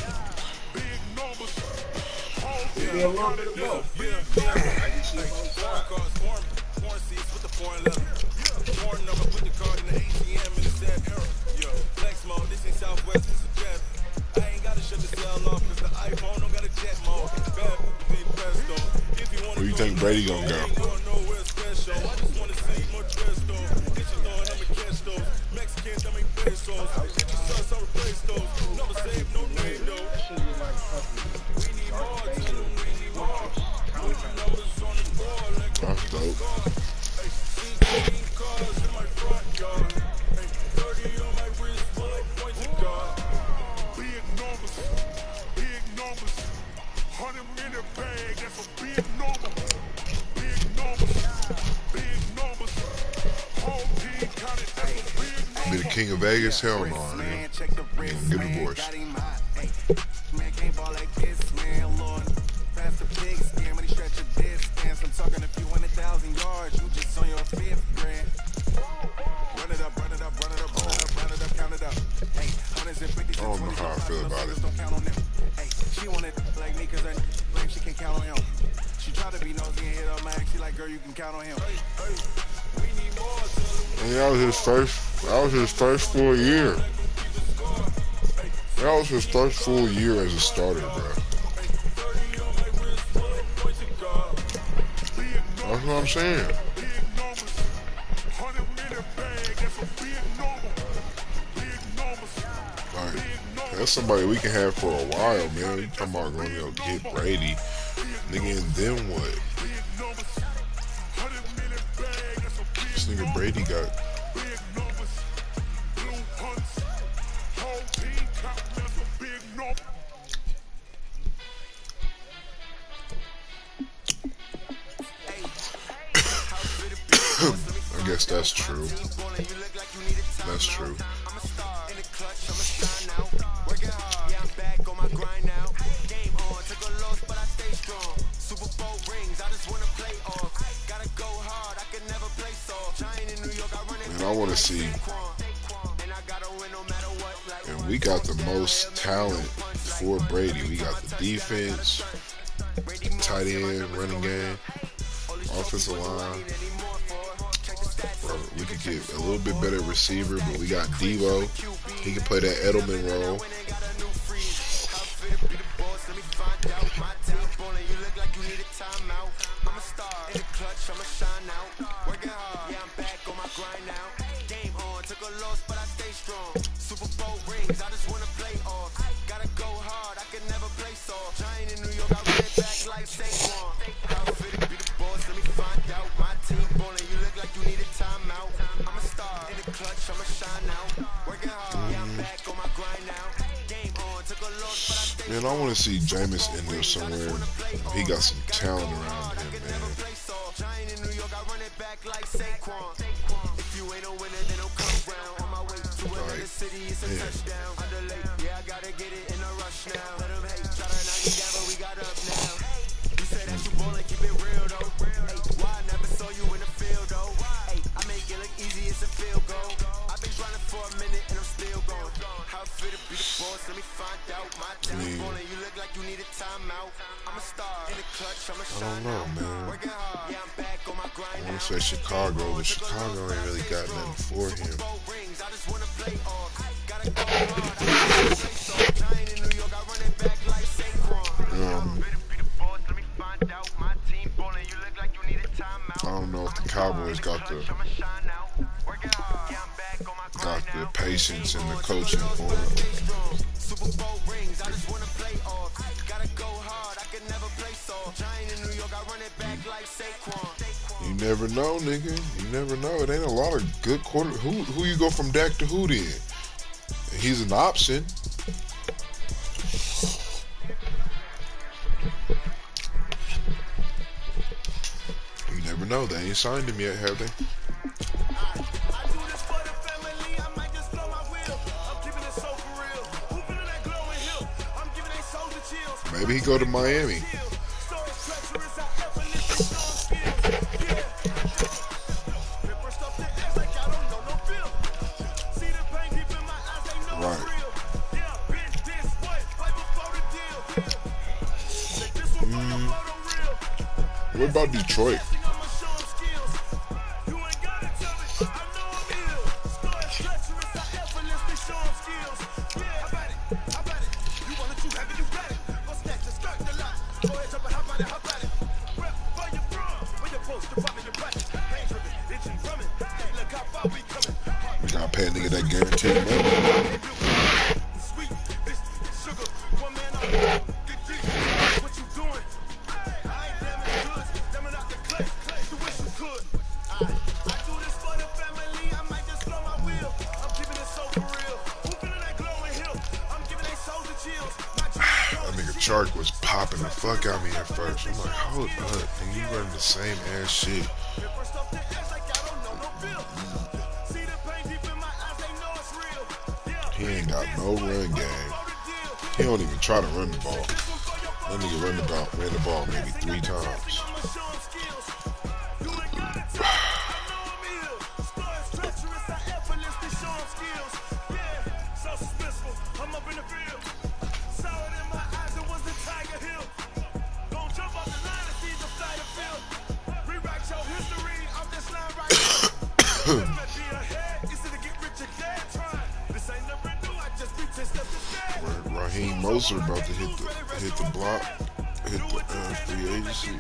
S4: Where you think Brady gonna go? That's dope. King of Vegas? Hell no, man. Get divorced.
S6: Man can't ball like this, man, Lord. Past the pig skin when he stretch a distance. I'm talking a few 100,000 yards. You just on your 5th grand. Run it up, run it up, run it up, run it up, run it up, count it up. Hey, hundreds and fifties.
S4: I don't know how I feel about it.
S6: Don't count on them. Hey, she wanted like me cause her claim she can count on him. She tried to be nosy and hit up my ex. She like, girl, you can count on him. Hey, we need more.
S4: And that was his first. That was his first full year. That was his first full year as a starter, bro. That's what I'm saying. Like, that's somebody we can have for a while, man. You talking about going to get Brady, nigga, and then what? This nigga Brady got. I guess that's true. That's true. And I want to see. And we got the most talent for Brady. We got the defense, tight end, running game, offensive line. We could get a little bit better receiver, but we got Devo. He can play that Edelman role. Man, I want to see Jameis in there somewhere. He got some talent around him, man. I don't know, man. I want to say Chicago, but Chicago ain't really got nothing for him. I don't know if the Cowboys got the patience and the coaching for him. You never know, nigga. You never know. It ain't a lot of good quarter. Who you go from Dak to who then? He's an option. You never know. They ain't signed him yet, have they? Maybe he go to Miami. Right. What about Detroit? We gotta pay a nigga that guaranteed money. That nigga Chark was popping the fuck out of me at first. I'm like, hold up, nigga, you running the same ass shit. ain't got no run game. He don't even try to run the ball. That nigga ran the ball maybe 3 times. Raheem Moser about to hit the block, hit the free agency.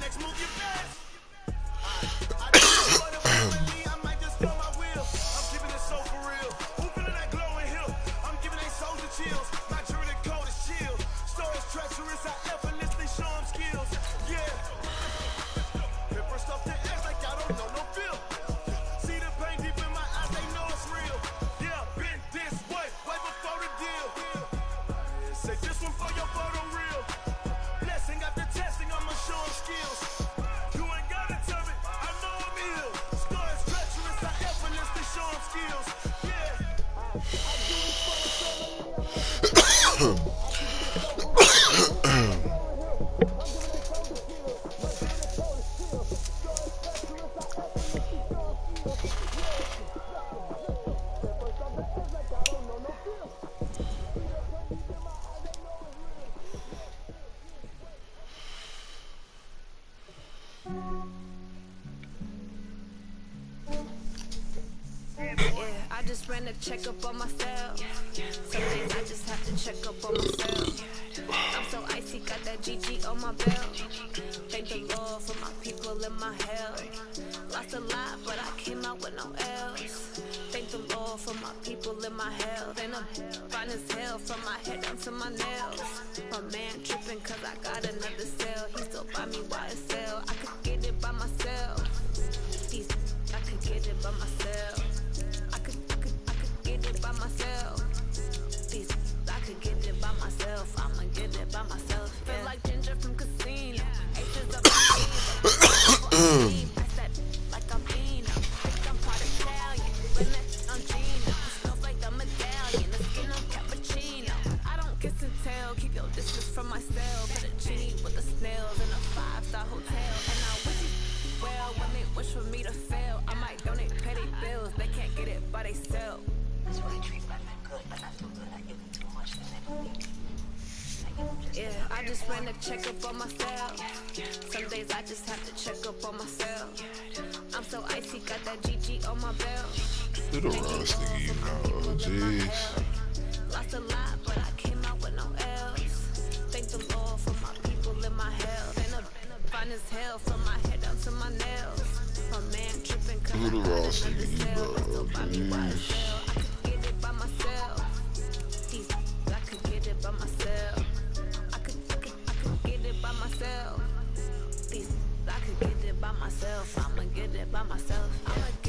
S7: I just ran a check up on myself. Some days I just have to check up on myself. I'm so icy, got that GG on my belt. Thank the Lord for my people in my hell. Lost a lot, but I came out with no L's. Thank the Lord for my people in my health. And I'm fine as hell from my head down to my nails. My man tripping cause I got another cell. He still buy me YSL. I could get it by myself. I could get it by myself. I could get it by myself. I could get it by myself. I'ma get it by myself. Yeah. Feel like Ginger from Casino. Aces up my sleeve. I said like I'm Pino. Think I'm part Italian. When I'm Gino. Smells like the medallion. The skin of cappuccino. I don't kiss and tell. Keep your distance from my cell. Put a genie with the snails in a 5-star hotel. And I wish you well when they wish for me to fail. I might donate petty bills. They can't get it by themselves.
S8: That's why I treat women good, but I feel good. I give them too much and they don't need it.
S7: Yeah, I just ran a check up on myself. Some days I just have to check up on myself. I'm so icy, got that GG on my belt.
S4: Little Ross nigga, you know, oh jeez.
S7: Lost a lot, but I came out with no L's. Thank the Lord for my people in my health. And I'm fine as hell from my head down to my nails. My man tripping cause
S4: Little Ross nigga, you know, oh jeez.
S7: I could get it by myself. I could get it by myself. I could get it by myself. I could get it by myself. I'ma get it by myself.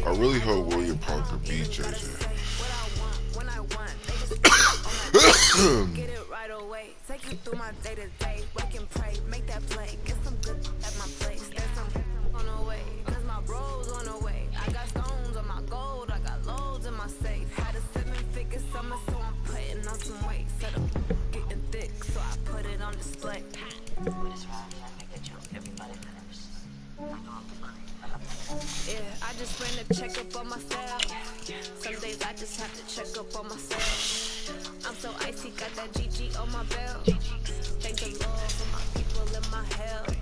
S4: I really hope William Parker beats JJ.
S7: What I want, when I want. Get it right away. Take you through my day to day. Wake and pray, make that play. Get some good at my place. There's some on the way. Cause my bro's on the way. I got stones on my gold. I got loads in my safe. Had a 7-figure summer, so I'm putting on some weight. Set up getting thick, so I put it on display.
S8: What is wrong? I make a joke. Everybody nervous. I know I'm funny, but I'm
S7: Yeah, I just ran a check up on myself. Some days I just have to check up on myself. I'm so icy, got that GG on my belt. Thank the Lord for my people in my health.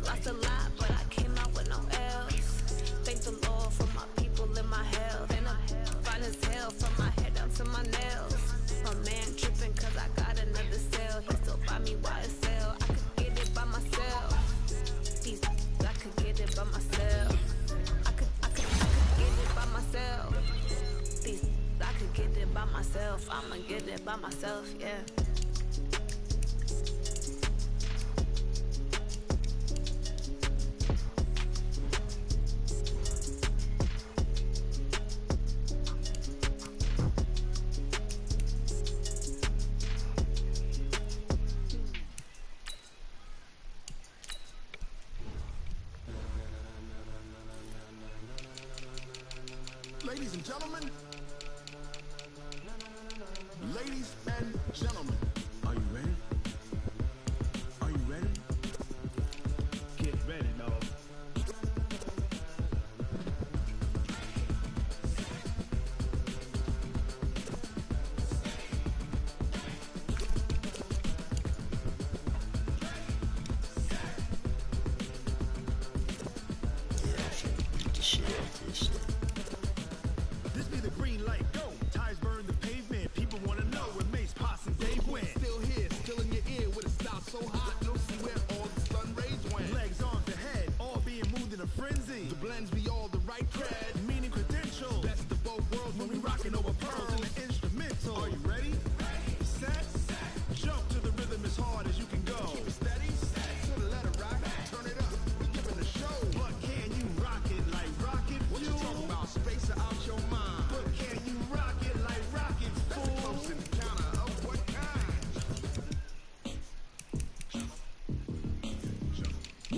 S7: Lost a lot, but I came out with no L's. Thank the Lord for my people in my health. And I'm fine as hell from my head down to my nails. My man tripping cause I got another cell. He still buy me YSL. I could get it by myself. I could get it by myself. I could get it by myself. I could get it by myself. I'ma get it by myself, yeah.
S9: Ladies and gentlemen, Ladies and gentlemen, are you ready? Are you ready? Get ready, dog. This be the green light, go. Tires burn the pavement. People wanna know where Mace, Potts, and Dave went. Still here, still in your ear with a style so hot, you'll see where all the sun rays went. Legs, arms, the head, all being moved in a frenzy. The blends be all the right cred, meaning credentials. Best of both worlds when we rockin' over pearls in the instrumental. Are you ready? Set, jump to the rhythm as hard as you can go. Keep it steady, to the letter right, turn it up, we giving the show. But can you rock it like rocket fuel? What you talking about? Space out your mind. But can you rock it like rocket fuel? That's a close encounter of what kind?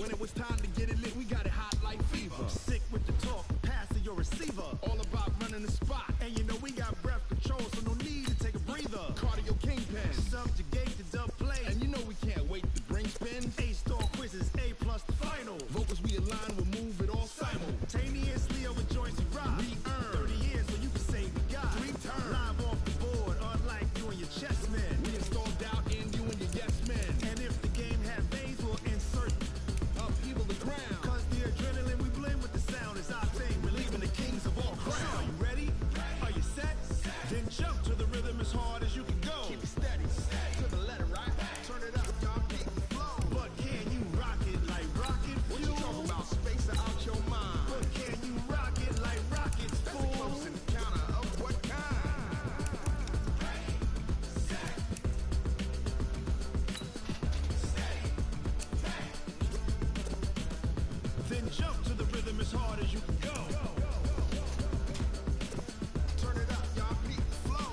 S9: When it was time to get it lit, we got it hot like fever. Sick with the talk, pass to your receiver. All about running the spot. And you know we got breath control, so no need to take a breather. Cardio kingpin, subjugate the dub play. And you know we can't wait to bring spin. A-star quizzes, A plus the final. Vocals we align, we'll move it all simultaneously over joints we rock. We earn 30 years so you can say we got 3 turns. Live off the board, unlike you and your chess men. We install doubt in you and your yes men. And if the game had veins, we'll insert upheaval the ground. Cause the adrenaline we blend with the sound is our thing. We're leaving the kings of all crowns. Are you ready? Are you set? Then jump to the rhythm as hard as you can go. Keep it steady, to the letter right. Turn it up, y'all keep the flow. But can you rock it like rocket fuel? What you talking about? Space out your mind. But can you rock it like rockets, fool? That's a close encounter of what kind? Then jump to the rhythm as hard as you can go. Turn it up, y'all keep the flow.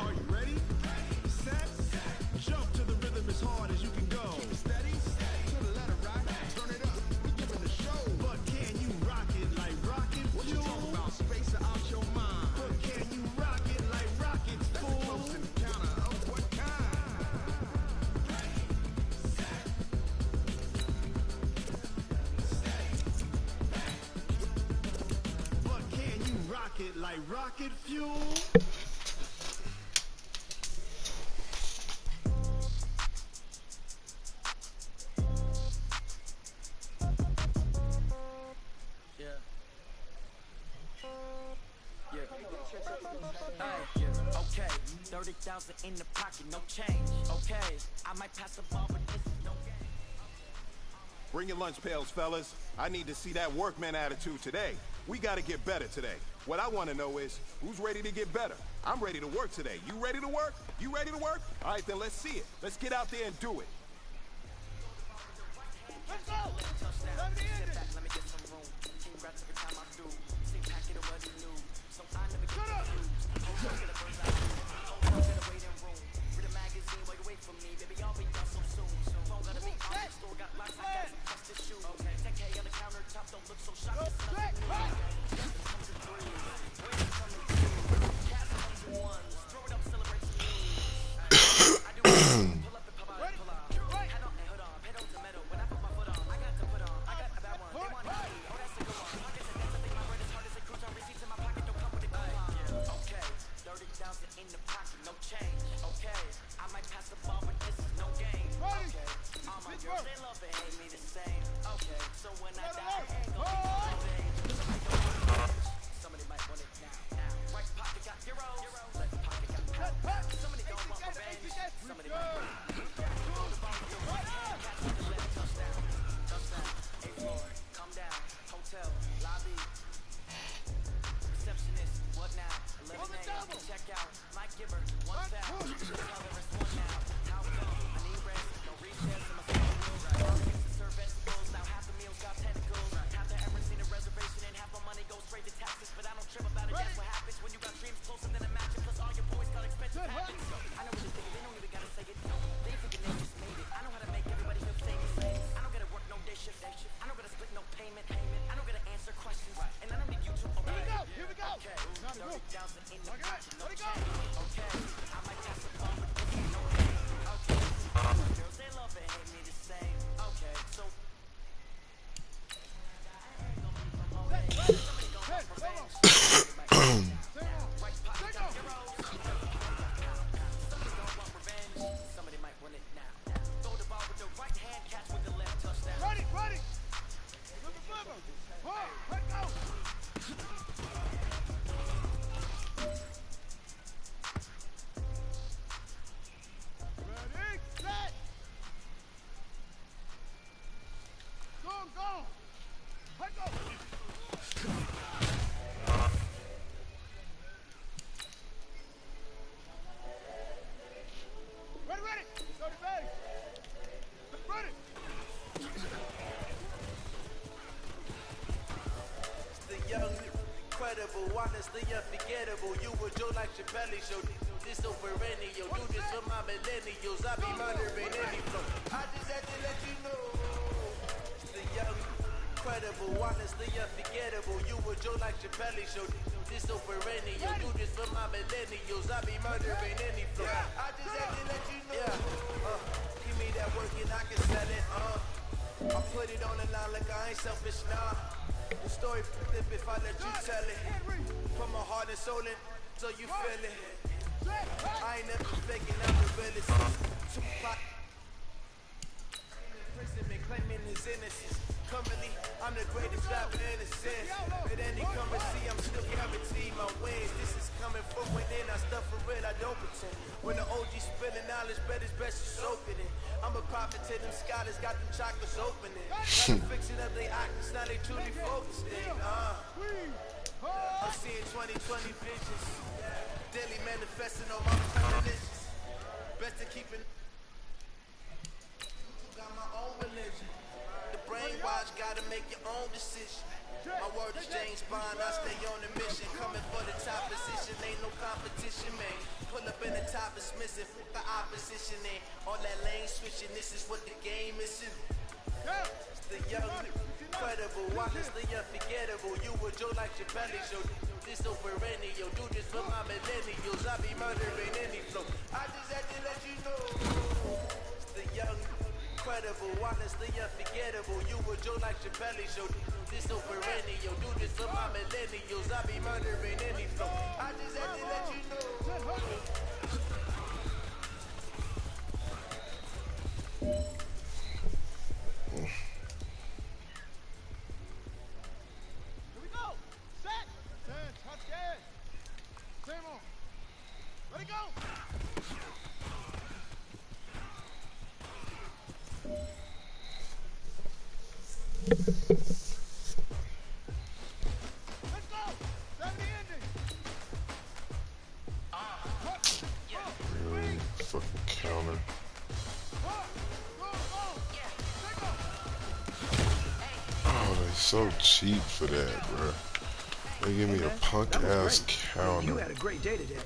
S9: Are you ready? Set, jump to the rhythm as hard as you can go. Keep it steady, to the letter right. Turn it up, we giving the show. But can you rock it like rocket fuel? What you talking about? Space out your mind. But can you rock it like rockets, fool? That's a close encounter of what kind? But can you rock it like rocket fuel?
S6: Yeah. Hey, okay, 30,000 in the pocket, no change. Okay, I might pass the ball, but this is no game.
S10: Bring your lunch pails, fellas. I need to see that workman attitude today. We gotta get better today. What I wanna know is, who's ready to get better? I'm ready to work today. You ready to work? You ready to work? All right, then let's see it. Let's get out there and do it.
S3: Let's go! Let me end it!
S6: Let me get some room. Congrats every time I do. Sing packet of what he knew. So I never
S3: Shut
S6: get
S3: up!
S6: confused. Hold on to the birds I do. Hold on to the waiting room. Read a magazine while you wait for me. Baby, I'll be done so soon. Phone gotta be on the store. Got locks, I got some trusted shoes. Okay, 10K on the countertop. Don't look so shocked.
S3: Go,
S6: It's
S3: straight,
S6: nothing new.
S3: right!
S6: Just comes in threes. Waiting coming through. Cats comes in ones. Throw it up, celebrate some news. I do it. Pull up and pop out and pull out. Head on and hood on. Pedal to metal. When I put my foot on, I got to put on. Honestly unforgettable. You were Joe like Chappelle show. This so perennial. Do this for my millennials. I be murdering any flow. I just had to let you know. The young, incredible, honestly unforgettable. You were Joe like Chappelle show. This so perennial. Do this for my millennials. I be murdering any flow. I just had to let you know. Give me that work and I can sell it. I put it on the line like I ain't selfish, nah. The story flip if I let you tell it. Put my heart and soul in, so you feel it. I ain't never faking, I'm the realest. Tupac imprisonment, claiming his innocence. Currently, I'm the greatest rapper in a sense. At any currency, I'm still guaranteed my wins. This is coming from within, I stuff for real, I don't pretend. When the OG spilling knowledge, bet it's best to soak it in. I'm a prophet to them scholars, got them chakras opening. Got them fixing up they actors, now they truly focused in. I'm seeing 2020 visions. Daily manifesting on my premonitions. Best to keep it. Got my own religion. The brainwash, gotta make your own decision. My word is James Bond, I stay on the mission. Coming for the top position, ain't no competition, man. Pull up in the top, it's missing, fuck the opposition, and all that lane switching, this is what the game is. It's the young, incredible, honestly unforgettable. You were Joe like Chappelle show. This so perennial, do this for my millennials. I be murdering any flow. I just had to let you know. It's the young, incredible, honestly unforgettable. You were Joe like Chappelle show. This so perennial, do this for my millennials. I be murdering any flow. I just had to let you know.
S3: Here we go. Set. 10, touch gas. Same on. Let it go. Let's go. That's the ending.
S4: Really fucking counter. Oh, they so cheap for that, bro. They give me a punk ass counter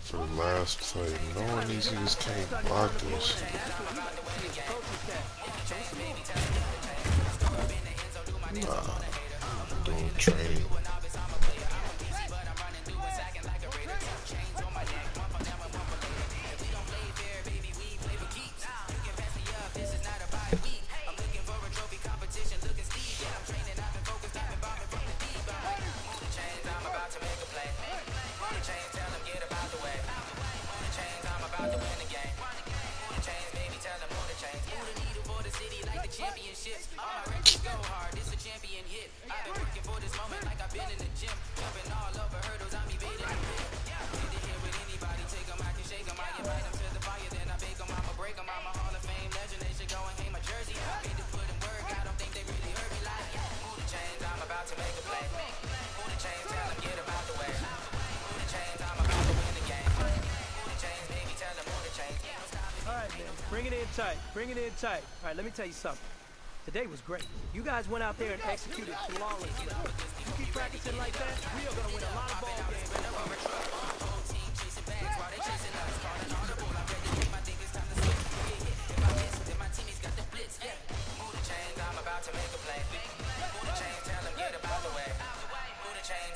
S4: for the last play. No one these niggas can't block this shit. Nah, I'm doing training.
S11: Bring it in tight. All right, let me tell you something. Today was great. You guys went out there and executed flawlessly. You keep practicing like that, we are going to win a lot of ball games.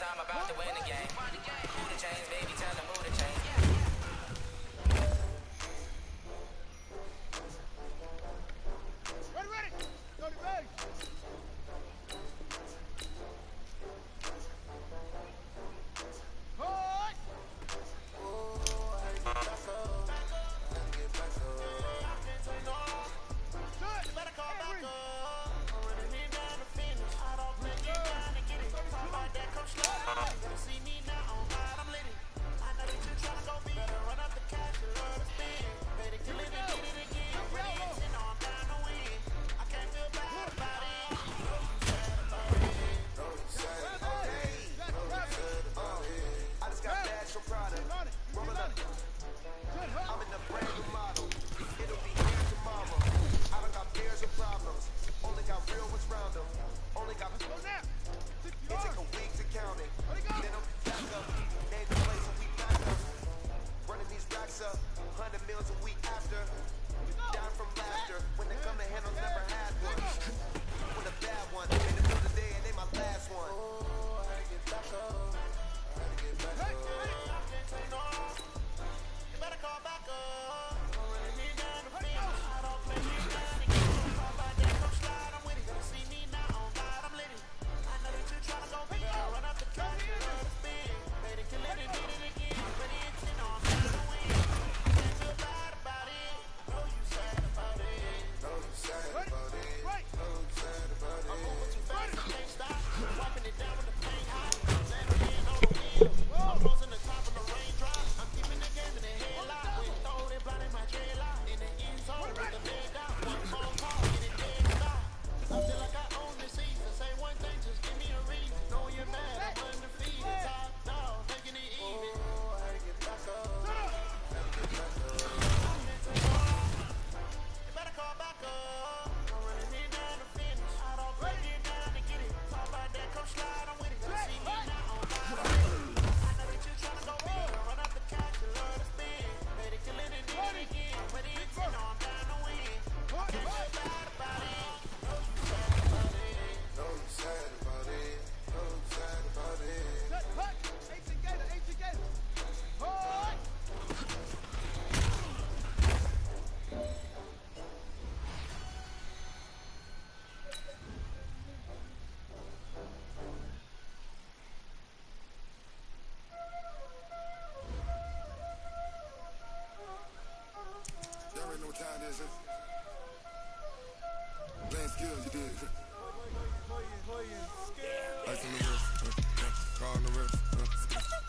S6: I'm about to win the game. Who the chains, baby?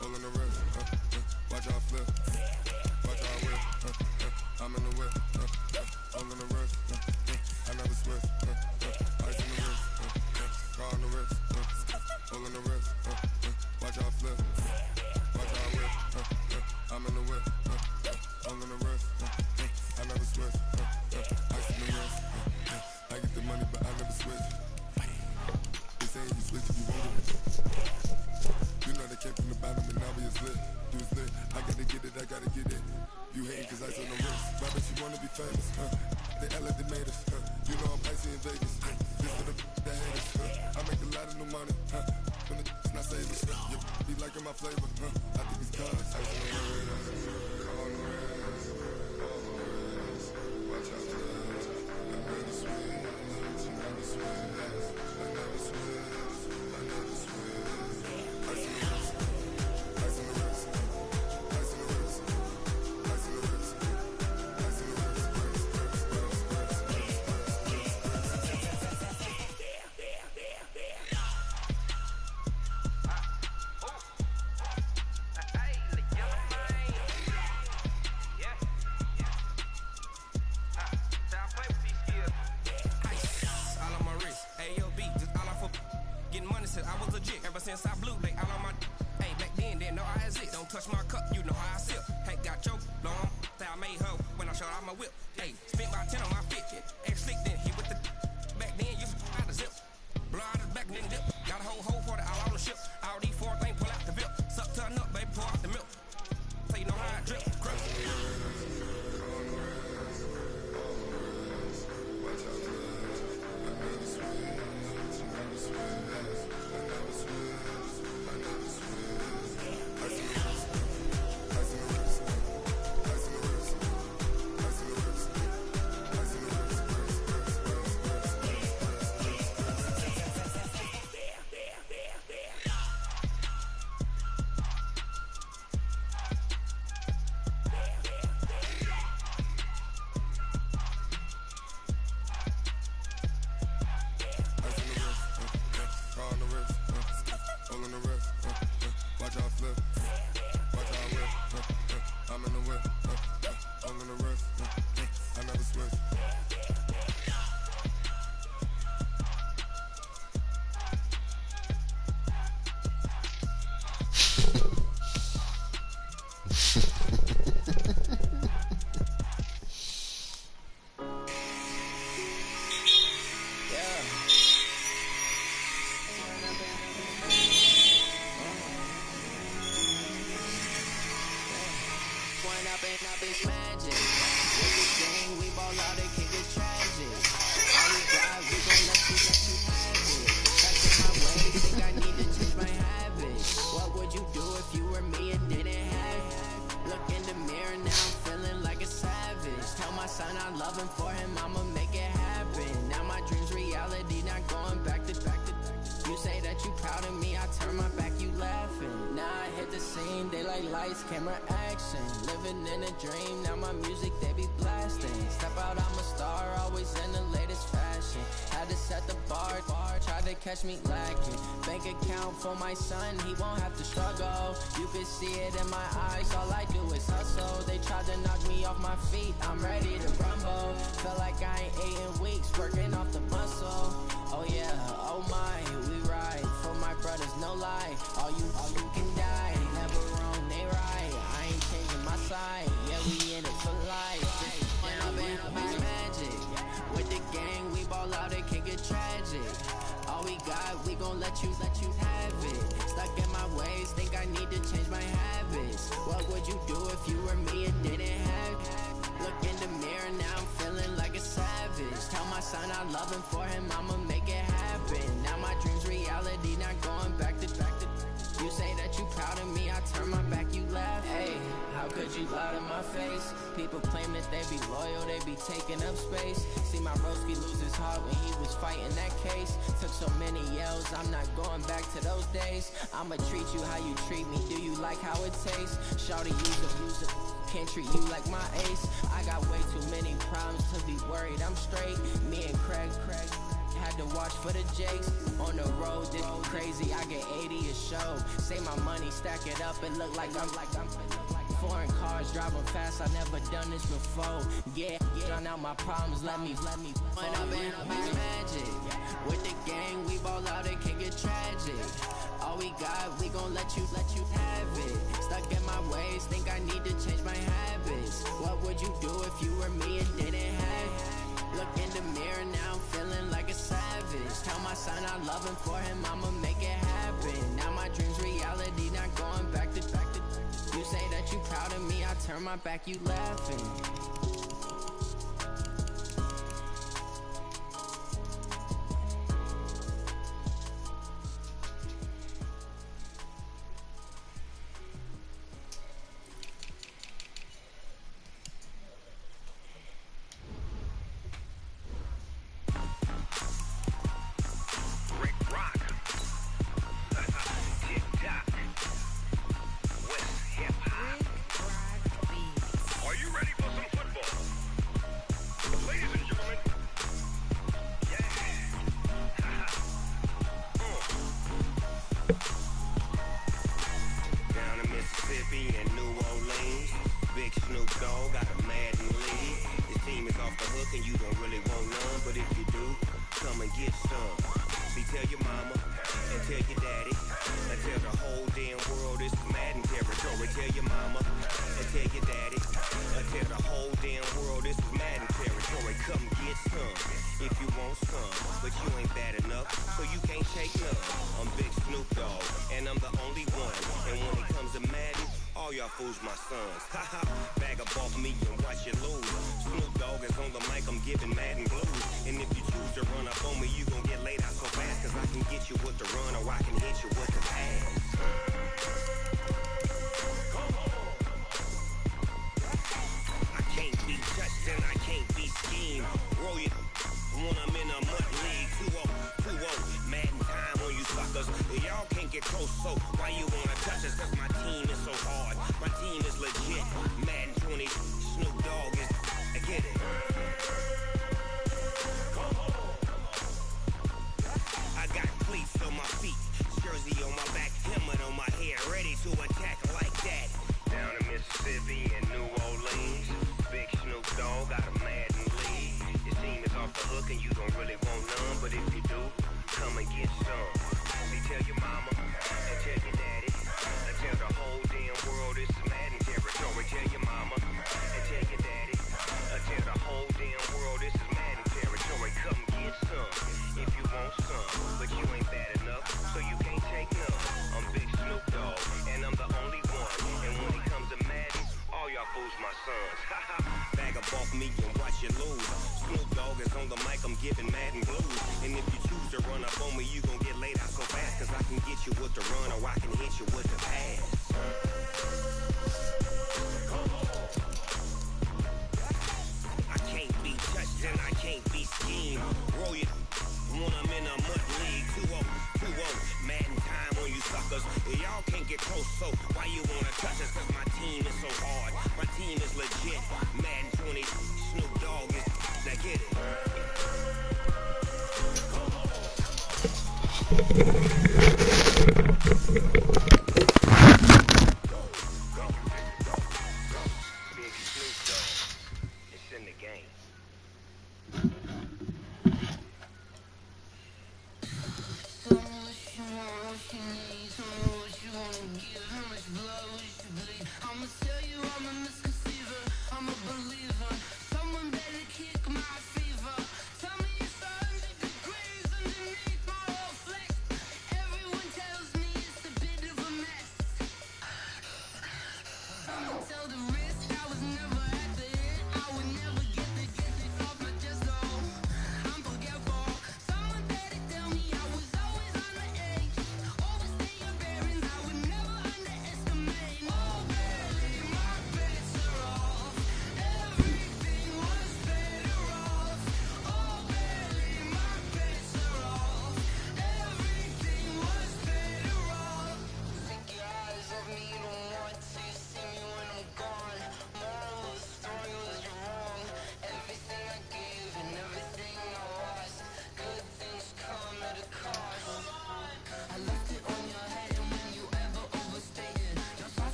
S9: All in the wrist, watch how I flip, watch how I whip, I'm in the whip, all in the wrist, I never switch, ice in the wrist, car on the wrist, all in the wrist, watch how I flip, watch how I whip, I'm in the whip, all in the wrist, I never switch, ice in the wrist, I get the money but I never switch. They say you switch if you want it. You know they came from the bottom and now we is lit. You is lit, I gotta get it, I gotta get it. You hating cause ice on the wrist. Why bet you wanna be famous, They LA they made us, You know I'm icy in Vegas, This for the that hate us, I make a lot of new money, When the not saving, Be liking my flavor, I think it's cause ice on the wrist, on the wrist, on the wrist. Watch out for this, I never switch, I never switch, I never switch, I never switch. Ice on the wrist, ice on the wrist, ice on the wrist, ice on the wrist, ice on the wrist. I was legit ever since I blew they all on my. Hey, back then didn't know I exist. Don't touch my cup, you know how I sip. Hey, got choked, long. I made her when I showed out my whip. Hey, spent about 10 on my fit. Ex-slick then he with the. Back then you out the zip. Blow out his back then dip. Got a whole hole for the all on the ship. All these 4 things pull out the VIP. Suck turn up, baby, pour out the milk. So you know how I drip. Crush. Watch out for this. I never switch. I never switch.
S6: Camera action, living in a dream. Now my music they be blasting. Step out, I'm a star, always in the latest fashion. Had to set the bar, try to catch me lacking. Bank account for my son, he won't have to struggle. You can see it in my eyes, all I do is hustle. They tried to knock me off my feet, I'm ready to rumble. Felt like I ain't ate in weeks, working off the muscle. Oh yeah, oh my, we ride for my brothers, no lie. All you can die, never wrong, they right. I ain't changing my side, yeah, we in it for life. Now it's magic, with the gang, we ball out, it can get tragic. All we got, we gon' let you have it. Stuck in my ways, think I need to change my habits. What would you do if you were me and didn't have it? Look in the mirror, now I'm feeling like a savage. Tell my son I love him, for him I'ma make it happen. Now my dream's reality, not going back to. You say that you proud of me, I turn my back, you laugh. Hey, how could you lie to my face? People claim that they be loyal, they be taking up space. See my broski lose his heart when he was fighting that case. Took so many yells, I'm not going back to those days. I'ma treat you how you treat me, do you like how it tastes? Shawty, use it, can't treat you like my ace. I got way too many problems to be worried, I'm straight. Me and Craig had to watch for the Jakes. On the road, crazy, I get 80 a show. Save my money, stack it up, and look like I'm foreign cars, driving fast, I never done this before. Yeah, drown out my problems, let me When I've been magic. With the gang, we ball out, it can get tragic. All we got, we gon' let you have it. Stuck in my ways, think I need to change my habits. What would you do if you were me and didn't have it? Look in the mirror now, I'm feeling like a savage. Tell my son I love him, for him I'ma make it happen. Now my dream's reality, not going back to. You say that you proud of me, I turn my back, you laughing.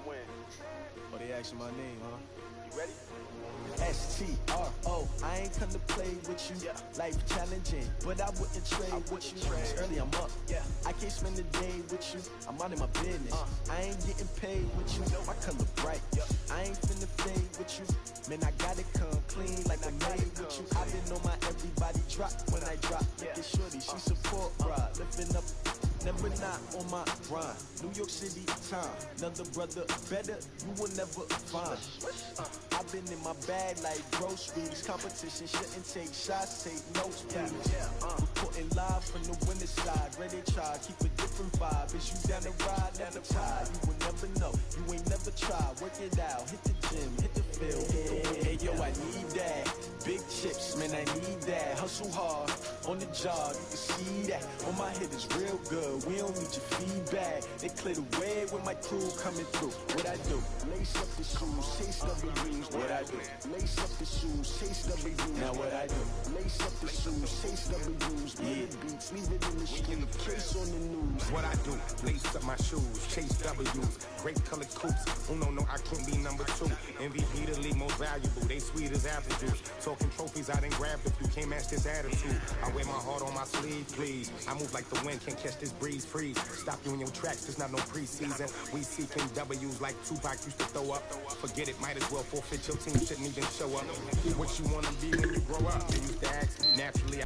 S3: win.
S6: Oh, they asking my name, huh?
S3: You ready?
S6: STRO, I ain't come to play with you. Life challenging, but I wouldn't trade with you. It's early, I'm up. I can't spend the day with you. I'm out in my business. I ain't getting paid with you. My color bright. I ain't finna fade with you. Man, I gotta come clean like I made with you. I been on my everybody drop when I drop. Look at shorty, she support ride. Lifting up, never not on my grind. New York City time, another brother better, you will never find. I've been in my bag like groceries. Competition shouldn't take shots, take notes, please. Reporting live from the winter side. Ready to try, keep a different vibe. Is you down the ride, never tired. You will never know, you ain't never tried. Work it out, hit the gym, hit the field. Hey yo, I need that. Big chips, man, I need that. Hustle hard, on the job, you can see that. On my head is real good, we don't need your feedback. They clear the way with my crew coming through. What I do? Lace up the shoes, chase W's. What I do? Lace up the shoes, chase W's. Now what I do? Lace up the shoes, chase W's. Big beats, leave it in the street, case on the news.
S5: What I do, lace up my shoes, chase W's, great colored coops. Oh no, I can't be number 2. MVP the league most valuable, they sweet as apple juice. Talking trophies, I done grabbed if you can't match this attitude. I wear my heart on my sleeve, please. I move like the wind, can't catch this breeze, freeze. Stop you in your tracks, there's not no preseason. We seeking W's like Tupac used to throw up. Forget it, might as well forfeit your team, shouldn't even show up. What you wanna be when you grow up? They used to ask, naturally.